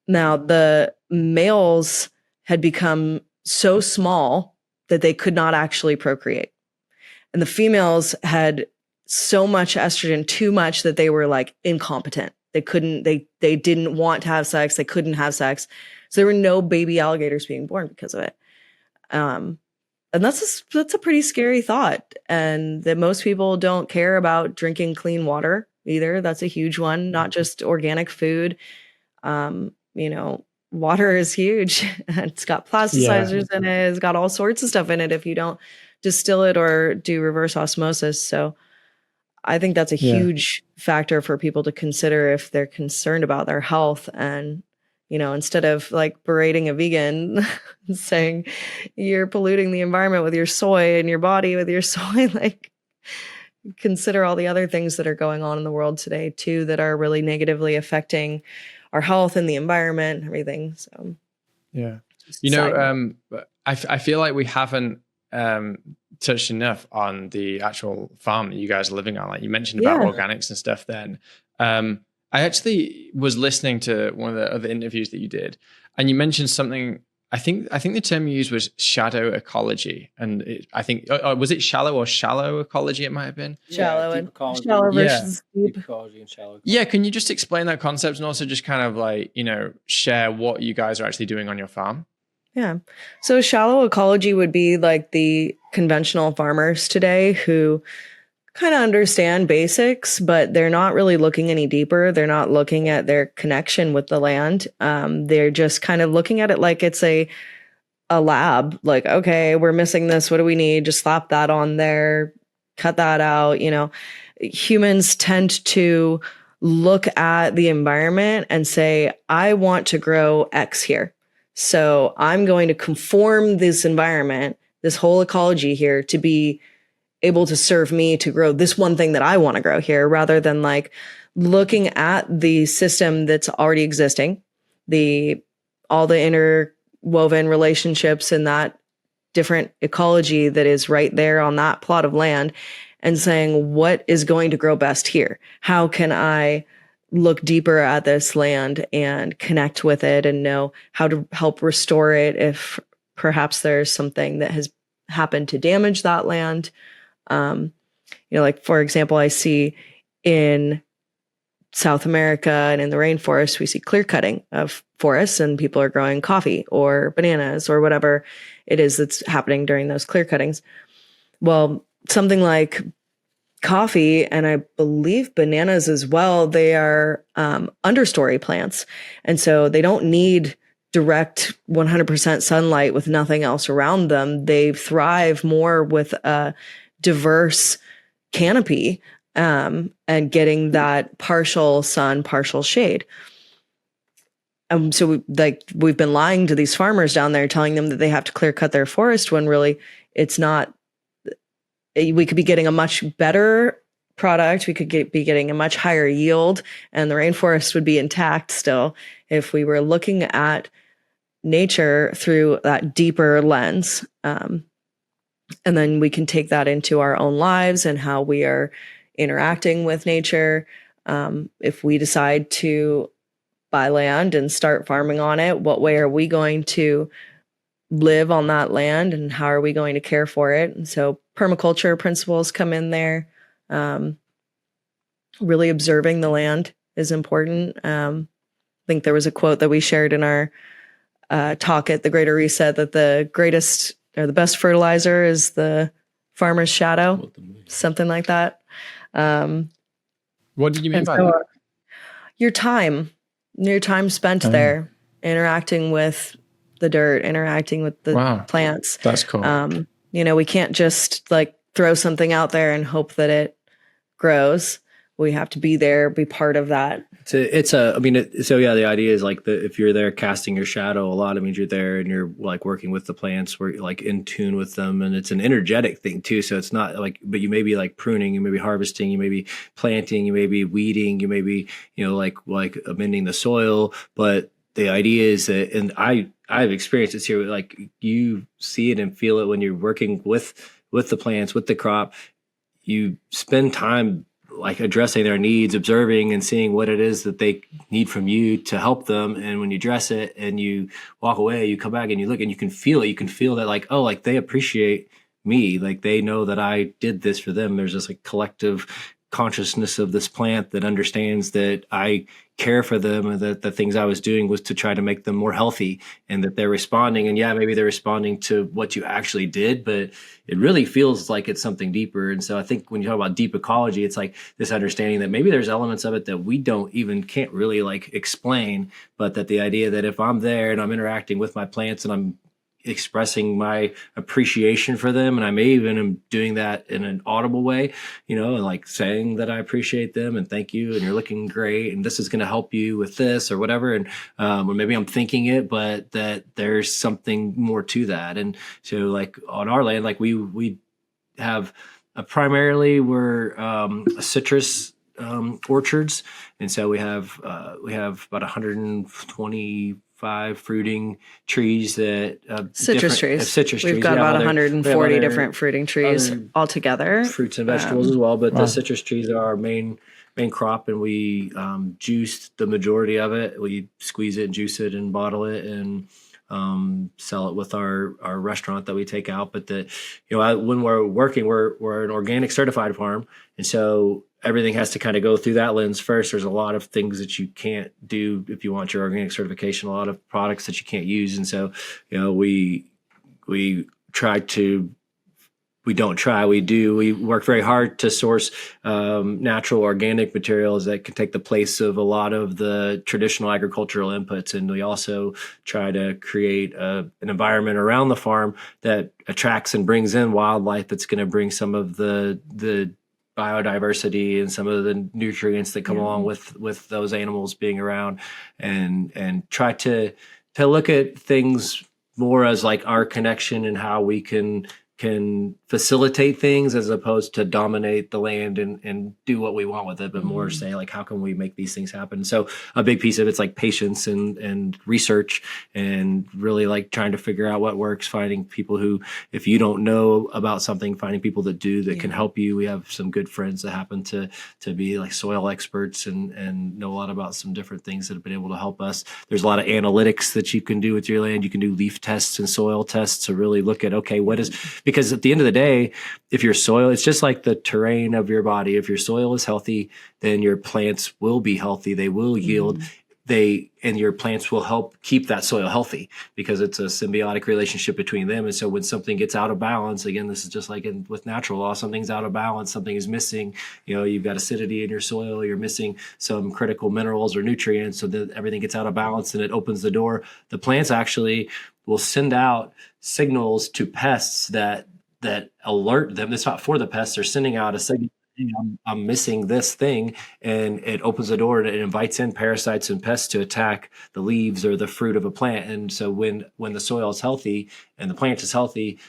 Now, the males had become so small that they could not actually procreate. And the females had so much estrogen, too much, that they were like incompetent. They didn't want to have sex. They couldn't have sex. So there were no baby alligators being born because of it. And that's a pretty scary thought. And that most people don't care about drinking clean water either. That's a huge one, not just organic food. Water is huge. It's got plasticizers in it. It's got all sorts of stuff in it if you don't distill it or do reverse osmosis. So I think that's a huge factor for people to consider if they're concerned about their health. And, instead of like berating a vegan saying you're polluting the environment with your soy and your body with your soy, like consider all the other things that are going on in the world today too, that are really negatively affecting our health and the environment and everything. So, I feel like we haven't touched enough on the actual farm that you guys are living on. Like you mentioned about organics and stuff then. I actually was listening to one of the other interviews that you did, and you mentioned something. I think the term you used was shadow ecology, and was it shallow or shallow ecology? It might have been shallow versus deep ecology and shallow. Yeah, can you just explain that concept and also just kind of like share what you guys are actually doing on your farm? Yeah, so shallow ecology would be like the conventional farmers today who kind of understand basics, but they're not really looking any deeper. They're not looking at their connection with the land. They're just kind of looking at it like it's a lab. Like, okay, we're missing this. What do we need? Just slap that on there, cut that out. Humans tend to look at the environment and say, I want to grow X here. So I'm going to conform this environment, this whole ecology here, to be able to serve me to grow this one thing that I want to grow here, rather than like looking at the system that's already existing, all the interwoven relationships in that different ecology that is right there on that plot of land, and saying, what is going to grow best here? How can I look deeper at this land and connect with it and know how to help restore it if perhaps there's something that has happened to damage that land? Like, for example, I see in South America and in the rainforest, we see clear cutting of forests, and people are growing coffee or bananas or whatever it is that's happening during those clear cuttings. Well, something like coffee, and I believe bananas as well, they are understory plants. And so they don't need direct 100% sunlight with nothing else around them. They thrive more with a diverse canopy and getting that partial sun, partial shade. So we've been lying to these farmers down there, telling them that they have to clear cut their forest, when really it's not. We could be getting a much better product. We could be getting a much higher yield, and the rainforest would be intact still if we were looking at nature through that deeper lens. And then we can take that into our own lives and how we are interacting with nature. If we decide to buy land and start farming on it, what way are we going to live on that land, and how are we going to care for it? And so permaculture principles come in there. Really observing the land is important. I think there was a quote that we shared in our talk at the Greater Reset, that the greatest or the best fertilizer is the farmer's shadow, something like that. What did you mean by that? Your time spent there, interacting with the dirt, interacting with the plants. That's cool. We can't just like throw something out there and hope that it grows. We have to be there, be part of that. The idea is like if you're there casting your shadow a lot, it means you're there and you're like working with the plants, where you're like in tune with them, and it's an energetic thing too. So it's not like, but you may be like pruning, you may be harvesting, you may be planting, you may be weeding, you may be, like amending the soil. But the idea is that, and I've experienced this here, like you see it and feel it when you're working with the plants, with the crop. You spend time like addressing their needs, observing and seeing what it is that they need from you to help them. And when you address it and you walk away, you come back and you look and you can feel it. You can feel that like, oh, like they appreciate me. Like they know that I did this for them. There's this like collective consciousness of this plant that understands that I care for them, and that the things I was doing was to try to make them more healthy, and that they're responding. And yeah, maybe they're responding to what you actually did, but it really feels like it's something deeper. And so I think when you talk about deep ecology, it's like this understanding that maybe there's elements of it that we can't really like explain, but that the idea that if I'm there and I'm interacting with my plants and I'm expressing my appreciation for them, and I may even am doing that in an audible way, and like saying that I appreciate them and thank you and you're looking great and this is going to help you with this or whatever, and or maybe I'm thinking it, but that there's something more to that. And so like on our land, like we have primarily we're citrus orchards, and so we have about 125 fruiting trees that citrus trees. We've got about 140 different fruiting trees altogether. Fruits and vegetables as well, but the citrus trees are our main crop, and we juice the majority of it. We squeeze it and juice it and bottle it and sell it with our restaurant that we take out. But when we're working, we're an organic certified farm, and so everything has to kind of go through that lens first. There's a lot of things that you can't do if you want your organic certification, a lot of products that you can't use. And so, we work very hard to source natural organic materials that can take the place of a lot of the traditional agricultural inputs. And we also try to create an environment around the farm that attracts and brings in wildlife that's going to bring some of the biodiversity and some of the nutrients that come along with those animals being around, and try to look at things more as like our connection and how we can facilitate things as opposed to dominate the land and do what we want with it, but more say like, how can we make these things happen? So a big piece of it's like patience and research, and really like trying to figure out what works, finding people who, if you don't know about something, finding people that do, that can help you. We have some good friends that happen to be like soil experts and know a lot about some different things that have been able to help us. There's a lot of analytics that you can do with your land. You can do leaf tests and soil tests to really look at, okay, because at the end of the day, if your soil, it's just like the terrain of your body. If your soil is healthy, then your plants will be healthy. They will yield. And your plants will help keep that soil healthy, because it's a symbiotic relationship between them. And so when something gets out of balance, again, this is just like with natural law, something's out of balance, something is missing, you've got acidity in your soil, you're missing some critical minerals or nutrients, so that everything gets out of balance and it opens the door. The plants actually will send out signals to pests that alert them. It's not for the pests. They're sending out a signal, I'm missing this thing, and it opens the door and it invites in parasites and pests to attack the leaves or the fruit of a plant. And so when the soil is healthy and the plant is healthy,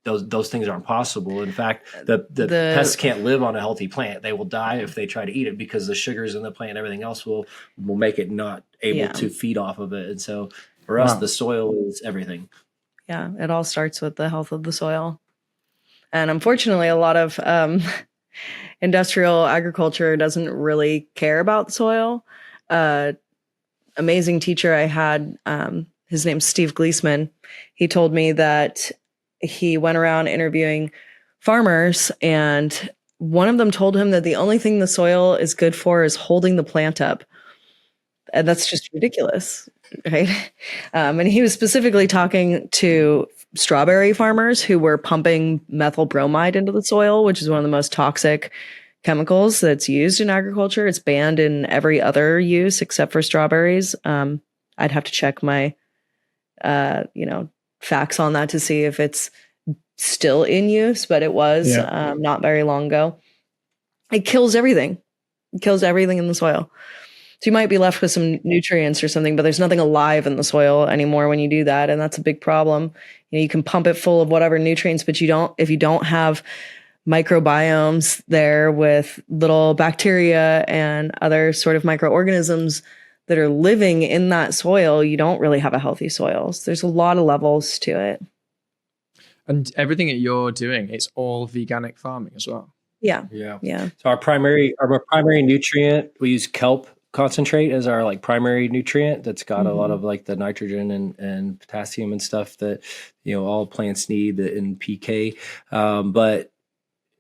those things aren't possible. In fact, the pests can't live on a healthy plant. They will die if they try to eat it, because the sugars in the plant and everything else will make it not able to feed off of it. And so for us, the soil is everything. Yeah, it all starts with the health of the soil. And unfortunately, a lot of industrial agriculture doesn't really care about the soil. Amazing teacher I had, his name's Steve Gleesman. He told me that he went around interviewing farmers, and one of them told him that the only thing the soil is good for is holding the plant up. And that's just ridiculous, right? And he was specifically talking to strawberry farmers who were pumping methyl bromide into the soil, which is one of the most toxic chemicals that's used in agriculture. It's banned in every other use except for strawberries. I'd have to check my, facts on that to see if it's still in use, but it was not very long ago. It kills everything. It kills everything in the soil. So you might be left with some nutrients or something, but there's nothing alive in the soil anymore when you do that. And that's a big problem. You can pump it full of whatever nutrients, but if you don't have microbiomes there with little bacteria and other sort of microorganisms that are living in that soil, you don't really have a healthy soil. So there's a lot of levels to it. And everything that you're doing, it's all veganic farming as well. Yeah. So our primary nutrient, we use kelp concentrate as our like primary nutrient. That's got a lot of like the nitrogen and potassium and stuff that all plants need in PK. But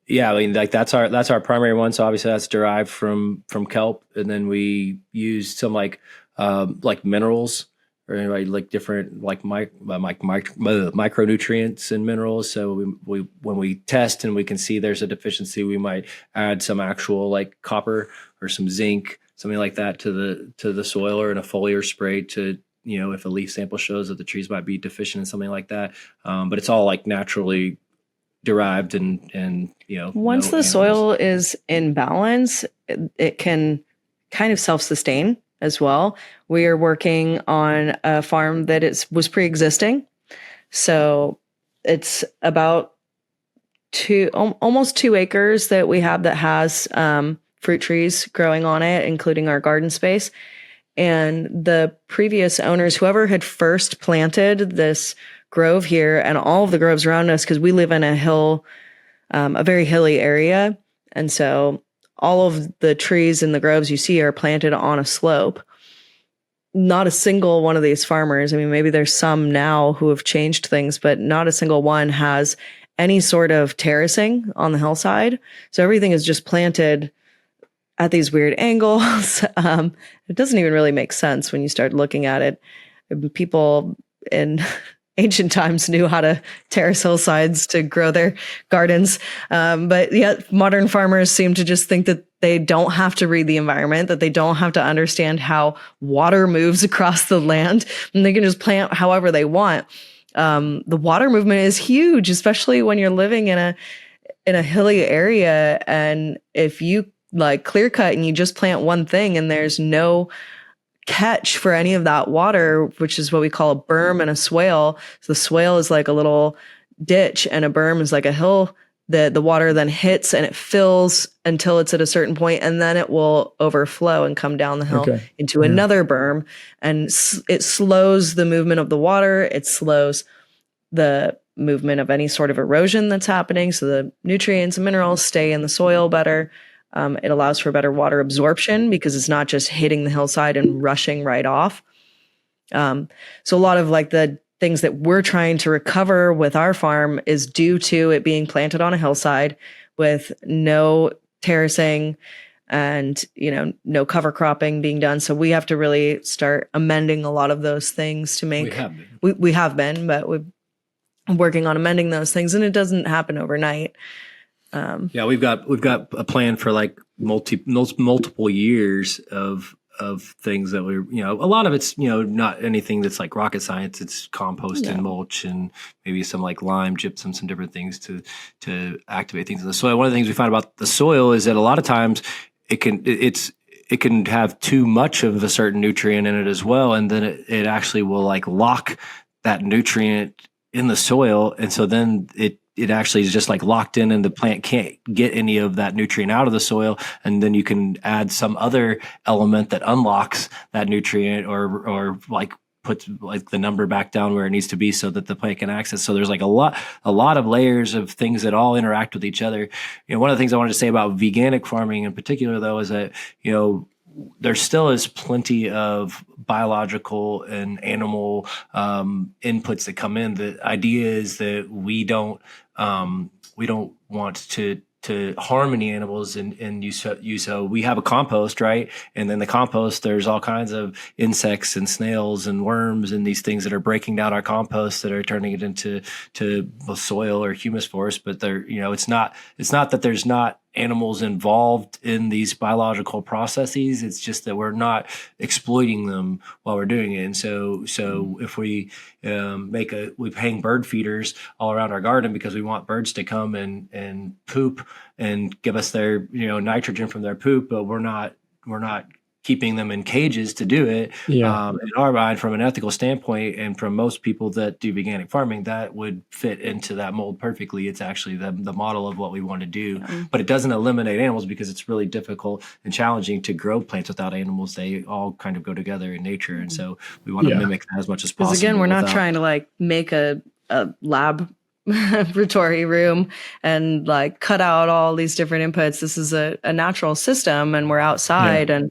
yeah, I mean, like that's our primary one. So obviously that's derived from kelp, and then we use some like minerals or like different like micronutrients and minerals. So we when we test and we can see there's a deficiency, we might add some actual like copper or some zinc, something like that to the soil, or in a foliar spray to if a leaf sample shows that the trees might be deficient in something like that. But it's all like naturally derived and once the soil is in balance, it can kind of self-sustain as well. We are working on a farm that was pre-existing, so it's about almost 2 acres that we have that has fruit trees growing on it, including our garden space. And the previous owners, whoever had first planted this grove here and all of the groves around us, because we live in a very hilly area. And so all of the trees in the groves you see are planted on a slope. Not a single one of these farmers, I mean, maybe there's some now who have changed things, but not a single one has any sort of terracing on the hillside. So everything is just planted at these weird angles. It doesn't even really make sense when you start looking at it. People in ancient times knew how to terrace hillsides to grow their gardens. But yet modern farmers seem to just think that they don't have to read the environment, that they don't have to understand how water moves across the land, and they can just plant however they want. The water movement is huge, especially when you're living in a hilly area. And if you like clear cut and you just plant one thing and there's no catch for any of that water, which is what we call a berm and a swale. So the swale is like a little ditch and a berm is like a hill that the water then hits and it fills until it's at a certain point, and then it will overflow and come down the hill into another berm. And it slows the movement of the water. It slows the movement of any sort of erosion that's happening. So the nutrients and minerals stay in the soil better. It allows for better water absorption because it's not just hitting the hillside and rushing right off. So a lot of like the things that we're trying to recover with our farm is due to it being planted on a hillside with no terracing and, no cover cropping being done. So we have to really start amending a lot of those things to make, we have been, but we're working on amending those things, and it doesn't happen overnight. We've got a plan for like multiple years of things that a lot of it's not anything that's like rocket science. It's compost and mulch and maybe some like lime, gypsum, some different things to activate things in the soil. One of the things we find about the soil is that a lot of times it can have too much of a certain nutrient in it as well, and then it actually will like lock that nutrient in the soil, and so then it actually is just like locked in, and the plant can't get any of that nutrient out of the soil. And then you can add some other element that unlocks that nutrient or like puts like the number back down where it needs to be so that the plant can access. So there's like a lot of layers of things that all interact with each other. One of the things I wanted to say about veganic farming in particular, though, is that, there still is plenty of biological and animal inputs that come in. The idea is that we don't want to harm any animals and use. So we have a compost, right? And then the compost, there's all kinds of insects and snails and worms and these things that are breaking down our compost that are turning it into soil or humus for us. But it's not that there's not animals involved in these biological processes. It's just that we're not exploiting them while we're doing it. And so if we we hang bird feeders all around our garden because we want birds to come and poop and give us their nitrogen from their poop, but we're not keeping them in cages to do it. In our mind, from an ethical standpoint, and from most people that do veganic farming, that would fit into that mold perfectly. It's actually the model of what we want to do, but it doesn't eliminate animals because it's really difficult and challenging to grow plants without animals. They all kind of go together in nature, and so we want to mimic that as much as possible. Because again, we're not trying to like make a laboratory room and like cut out all these different inputs. This is a natural system, and we're outside and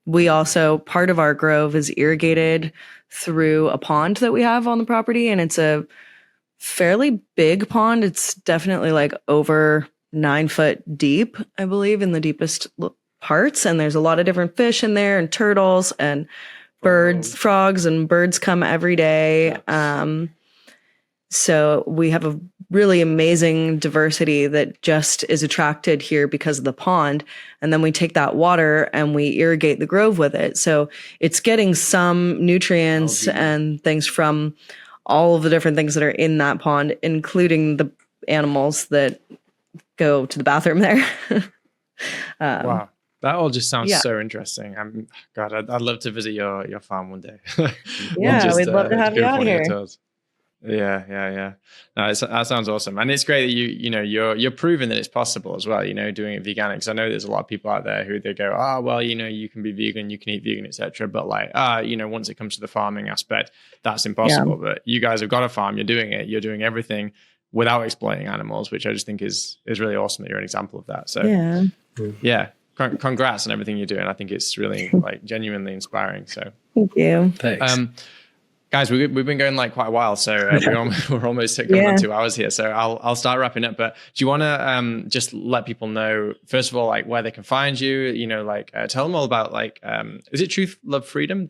we also, part of our grove is irrigated through a pond that we have on the property, and it's a fairly big pond. It's definitely like over 9 foot deep, I believe, in the deepest parts. And there's a lot of different fish in there, and turtles and birds, frogs, and birds come every day. So we have a really amazing diversity that just is attracted here because of the pond. And then we take that water and we irrigate the grove with it. So it's getting some nutrients and things from all of the different things that are in that pond, including the animals that go to the bathroom there. Wow. That all just sounds so interesting. God, I'd love to visit your farm one day. We'd love to have you out here. Yeah. No, that sounds awesome, and it's great that you're proving that it's possible as well. Doing it veganic. Because I know there's a lot of people out there who they go, you can be vegan, you can eat vegan, etc. But once it comes to the farming aspect, that's impossible. But you guys have got a farm. You're doing it. You're doing everything without exploiting animals, which I just think is really awesome that you're an example of that. So congrats on everything you're doing. I think it's really genuinely inspiring. So thank you. Thanks. Guys, we've been going quite a while, so we're almost coming on 2 hours here. So I'll start wrapping up. But do you want to just let people know, first of all, where they can find you? Tell them all about is it Truth, Love, Freedom?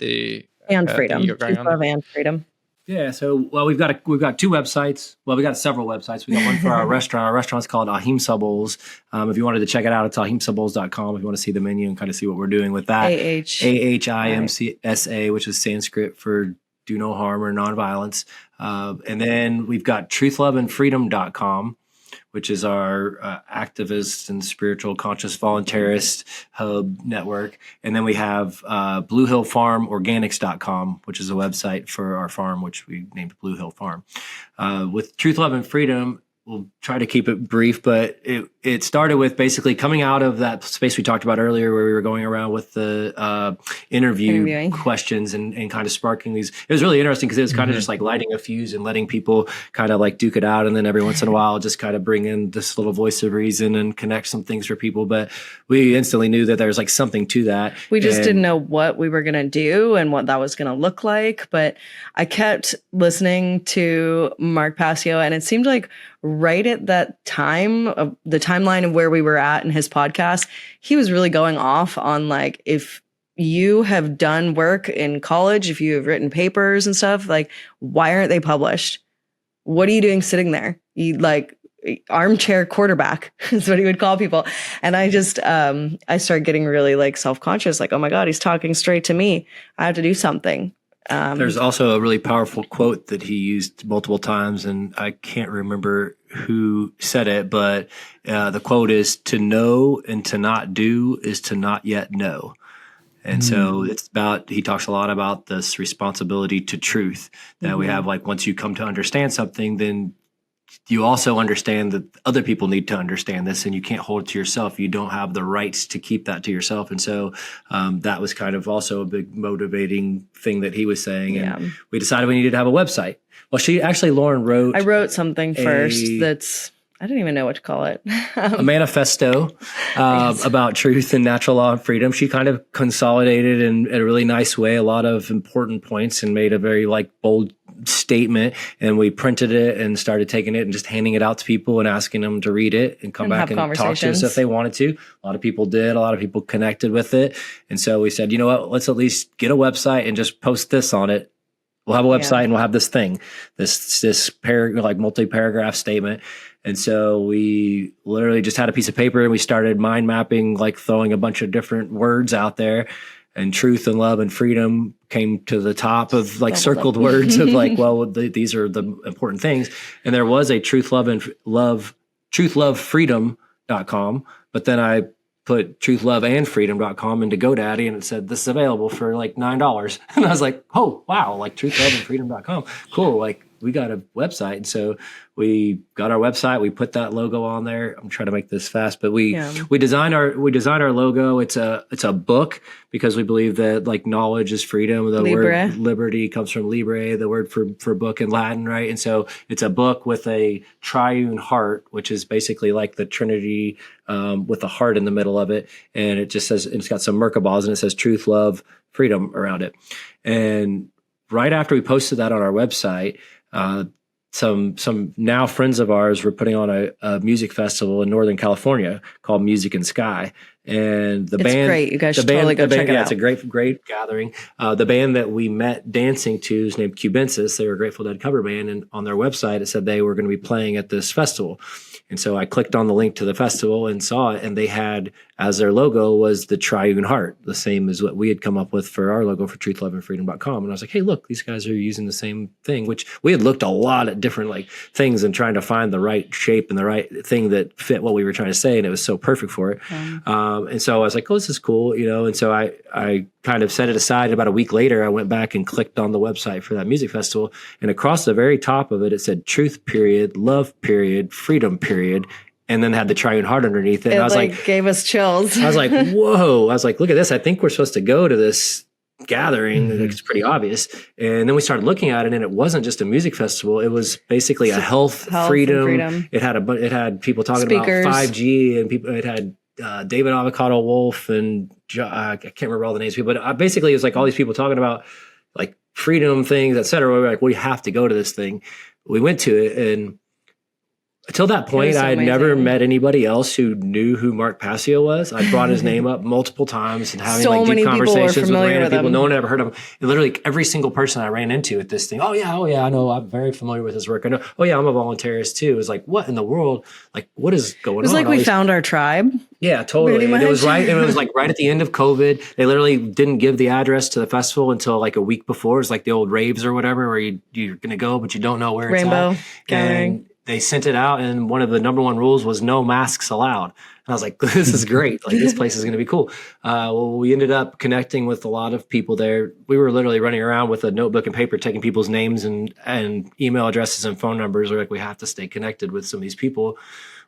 And Freedom. Truth, Love, and Freedom. Yeah. So we've got 2 websites. Well, we got several websites. We got one for our restaurant. Our restaurant's called Ahimsa Bowls. If you wanted to check it out, it's ahimsabowls.com. If you want to see the menu and kind of see what we're doing with that, AHIMSA, which is Sanskrit for do no harm or nonviolence. And then we've got truthloveandfreedom.com, which is our activist and spiritual conscious voluntarist hub network. And then we have bluehillfarmorganics.com, which is a website for our farm, which we named Blue Hill Farm. With Truth, Love, and Freedom, we'll try to keep it brief, but it started with basically coming out of that space we talked about earlier where we were going around with the interviewing questions and kind of sparking these. It was really interesting because it was kind of just like lighting a fuse and letting people kind of duke it out. And then every once in a while, just kind of bring in this little voice of reason and connect some things for people. But we instantly knew that there was something to that. We just didn't know what we were going to do and what that was going to look like. But I kept listening to Mark Passio, and it seemed like right at that time of the timeline of where we were at in his podcast, he was really going off on if you have done work in college, if you have written papers and stuff, why aren't they published? What are you doing sitting there? You armchair quarterback is what he would call people. And I just, I started getting really self-conscious, oh my God, he's talking straight to me. I have to do something. There's also a really powerful quote that he used multiple times, and I can't remember who said it, but the quote is, "To know and to not do is to not yet know." And so he talks a lot about this responsibility to truth that we have. Once you come to understand something, then you also understand that other people need to understand this, and you can't hold it to yourself. You don't have the rights to keep that to yourself. And so that was kind of also a big motivating thing that he was saying. And we decided we needed to have a website. Well, Lauren wrote. I wrote something first that's, I don't even know what to call it. A manifesto about truth and natural law and freedom. She kind of consolidated in a really nice way a lot of important points and made a very bold statement, and we printed it and started taking it and just handing it out to people and asking them to read it and come back and talk to us if they wanted to. A lot of people did. A lot of people connected with it. And so we said, you know what, let's at least get a website and just post this on it. we'll have a website and we'll have this thing, this like multi-paragraph statement. And so we literally just had a piece of paper and we started mind mapping, like throwing a bunch of different words out there, and truth and love and freedom came to the top of like circled words of like, well, these are the important things. And there was a truthlovefreedom.com, but then I put truthloveandfreedom.com into GoDaddy and it said, this is available for like $9. And I was like, oh, wow, like truthloveandfreedom.com. Cool. Like we got a website. And so we got our website, we put that logo on there. I'm trying to make this fast, but we designed our logo. It's a book because we believe that like knowledge is freedom. The word liberty comes from libre, the word for book in Latin, right? And so it's a book with a triune heart, which is basically like the Trinity with a heart in the middle of it. And it just says, it's got some Merkaba's and it says truth, love, freedom around it. And right after we posted that on our website, some now friends of ours were putting on a music festival in Northern California called Music and Sky. And it's great. You guys should totally go check it out. It's a great gathering. The band that we met dancing to is named Cubensis. They were a Grateful Dead cover band. And on their website, it said they were going to be playing at this festival. And so I clicked on the link to the festival and saw it. And they had, as their logo was the triune heart, the same as what we had come up with for our logo for truthloveandfreedom.com. And I was like, hey, look, these guys are using the same thing, which we had looked a lot at different like things and trying to find the right shape and the right thing that fit what we were trying to say. And it was so perfect for it. And so I was like, oh, this is cool, you know? And so I kind of set it aside. About a week later, I went back and clicked on the website for that music festival. And across the very top of it, it said truth period, love period, freedom period. And then had the triune heart underneath it. And I was like, gave us chills. I was like, whoa. I was like, look at this. I think we're supposed to go to this gathering. It's pretty obvious. And then we started looking at it, and it wasn't just a music festival. It was basically a health freedom. It had people talking Speakers. about 5G, and people. It had David Avocado Wolf and I can't remember all the names, but basically it was like all these people talking about like freedom things, et cetera. We were like, we have to go to this thing. We went to it, and until that point, I had never met anybody else who knew who Mark Passio was. I brought his name up multiple times and having like deep conversations with random people. No one ever heard of him. And literally every single person I ran into at this thing, oh yeah, I know. I'm very familiar with his work. I know. Oh yeah, I'm a voluntarist too. It was like, what in the world? Like, what is going on? It was like we found our tribe. Yeah, totally. And it was right. It was like right at the end of COVID. They literally didn't give the address to the festival until like a week before. It was like the old raves or whatever, where you're going to go, but you don't know where it's at. Gathering. They sent it out, and one of the number one rules was no masks allowed. And I was like, this is great. Like, this place is going to be cool. Well, we ended up connecting with a lot of people there. We were literally running around with a notebook and paper, taking people's names and email addresses and phone numbers. We're like, we have to stay connected with some of these people.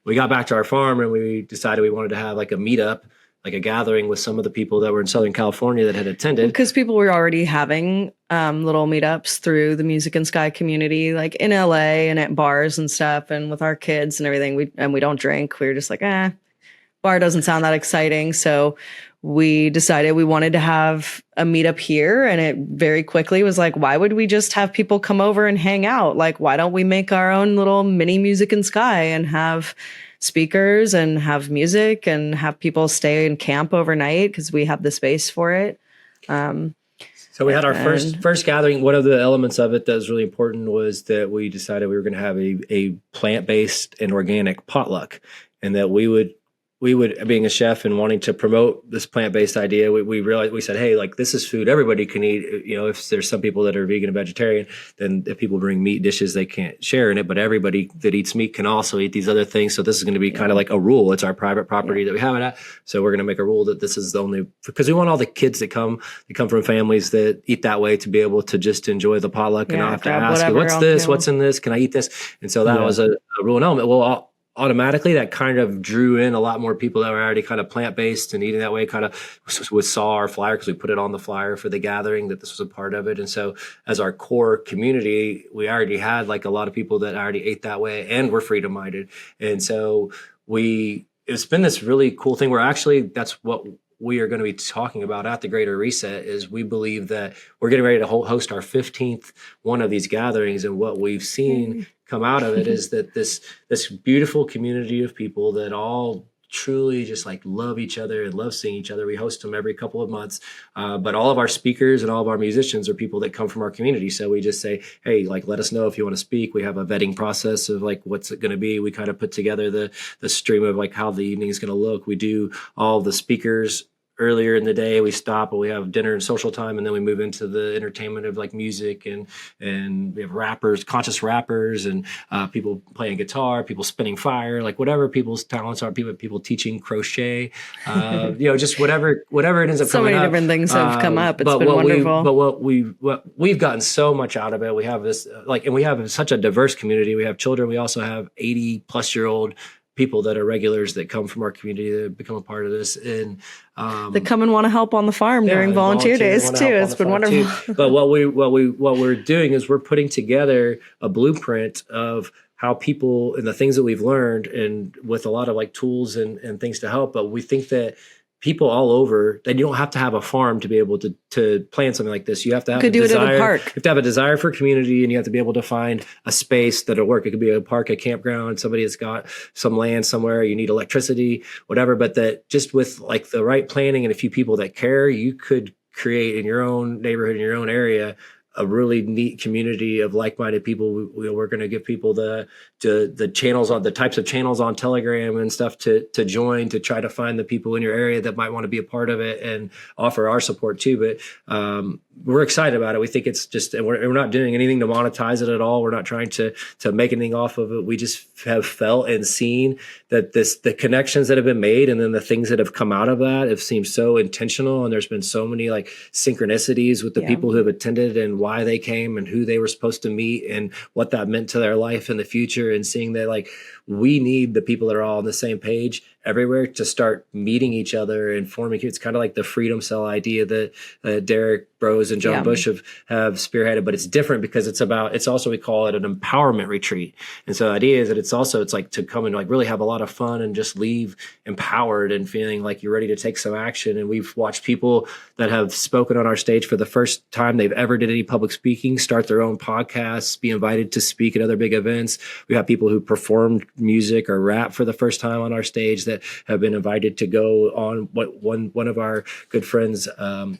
We got back to our farm, and we decided we wanted to have like a meetup, like a gathering with some of the people that were in Southern California that had attended. Because people were already having little meetups through the Music and Sky community, like in LA and at bars and stuff, and with our kids and everything. We don't drink. We were just like, bar doesn't sound that exciting. So we decided we wanted to have a meetup here. And it very quickly was like, why would we just have people come over and hang out? Like, why don't we make our own little mini Music and Sky and have speakers and have music and have people stay and camp overnight because we have the space for it. So we had our first gathering. One of the elements of it that was really important was that we decided we were going to have a plant-based and organic potluck, and that we would, being a chef and wanting to promote this plant-based idea, we realized, we said, hey, like, this is food everybody can eat. You know, if there's some people that are vegan and vegetarian, then if people bring meat dishes, they can't share in it, but everybody that eats meat can also eat these other things. So this is going to be kind of like a rule. It's our private property that we have it at. So we're going to make a rule that this is the only, because we want all the kids that come from families that eat that way to be able to just enjoy the potluck and not have to ask, what's this? What's in this? Can I eat this? And so that was a rule and element. Well, automatically that kind of drew in a lot more people that were already kind of plant-based and eating that way, kind of saw our flyer because we put it on the flyer for the gathering that this was a part of it. And so as our core community, we already had like a lot of people that already ate that way and were freedom minded. And so it's been this really cool thing where actually that's what we are going to be talking about at the Greater Reset. Is we believe that we're getting ready to host our 15th one of these gatherings. And what we've seen come out of it is that this beautiful community of people that all truly just like love each other and love seeing each other. We host them every couple of months. But all of our speakers and all of our musicians are people that come from our community. So we just say, hey, like, let us know if you want to speak. We have a vetting process of like, what's it going to be? We kind of put together the stream of like how the evening is going to look. We do all the speakers earlier in the day. We stop and we have dinner and social time, and then we move into the entertainment of like music and we have rappers, conscious rappers, and people playing guitar, people spinning fire, like whatever people's talents are, people teaching crochet, just whatever it ends up So coming many up. different things have come up. It's But been wonderful. what we've gotten so much out of it. We have this and we have such a diverse community. We have children. We also have 80-plus-year-old people that are regulars that come from our community that become a part of this, and They come and want to help on the farm during volunteer days too. It's been wonderful. But what we're doing is we're putting together a blueprint of how people and the things that we've learned, and with a lot of like tools and things to help. But we think that people all over, that you don't have to have a farm to be able to plan something like this. You have to have Could do it at a desire. park. You have to have a desire for community, and you have to be able to find a space that'll work. It could be a park, a campground, somebody that's got some land somewhere, you need electricity, whatever. But that just with like the right planning and a few people that care, you could create in your own neighborhood, in your own area, a really neat community of like-minded people. We're going to give people the channels on the types of channels on Telegram and stuff to join, to try to find the people in your area that might want to be a part of it and offer our support too. But we're excited about it. We think it's just, and we're not doing anything to monetize it at all. We're not trying to make anything off of it. We just have felt and seen that the connections that have been made, and then the things that have come out of that have seemed so intentional. And there's been so many like synchronicities with the people who have attended, and why they came, and who they were supposed to meet, and what that meant to their life in the future. And seeing that like we need the people that are all on the same page everywhere to start meeting each other and forming. It's kind of like the freedom cell idea that Derek Bros and John Bush have spearheaded, but it's different because it's also, we call it an empowerment retreat. And so the idea is that it's like to come and like really have a lot of fun and just leave empowered and feeling like you're ready to take some action. And we've watched people that have spoken on our stage for the first time they've ever did any public speaking, start their own podcasts, be invited to speak at other big events. We have people who performed music or rap for the first time on our stage that have been invited to go on. One of our good friends,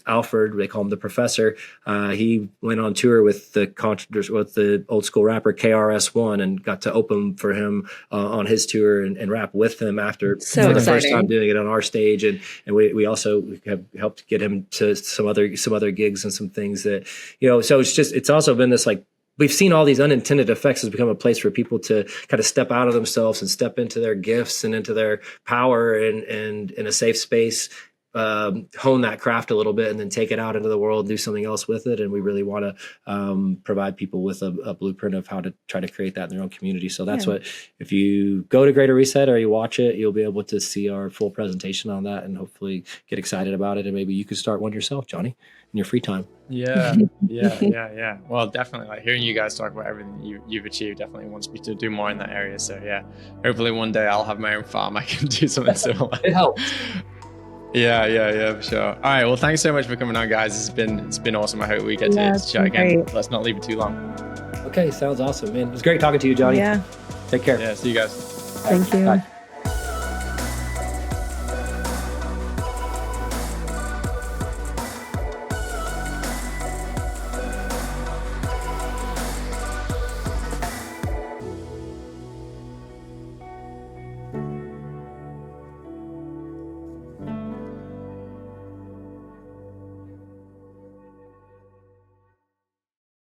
Alfred, they call him the Professor. He went on tour with the old school rapper KRS-One and got to open for him on his tour and rap with him for the first time doing it on our stage. And we also have helped get him to some other gigs and some things that, so it's also been this like, we've seen all these unintended effects has become a place for people to kind of step out of themselves and step into their gifts and into their power and in a safe space, hone that craft a little bit, and then take it out into the world and do something else with it. And we really want to provide people with a blueprint of how to try to create that in their own community. So that's what, if you go to Greater Reset or you watch it, you'll be able to see our full presentation on that and hopefully get excited about it. And maybe you could start one yourself, Johnny, in your free time. Yeah. Well, definitely, like hearing you guys talk about everything you've achieved definitely wants me to do more in that area. So yeah, hopefully one day I'll have my own farm. I can do something similar. It helps. Yeah, for sure. All right. Well, thanks so much for coming on, guys. It's been awesome. I hope we get to chat again. Let's not leave it too long. Okay. Sounds awesome, man. It was great talking to you, Johnny. Yeah. Take care. Yeah. See you guys. Thank you. Bye.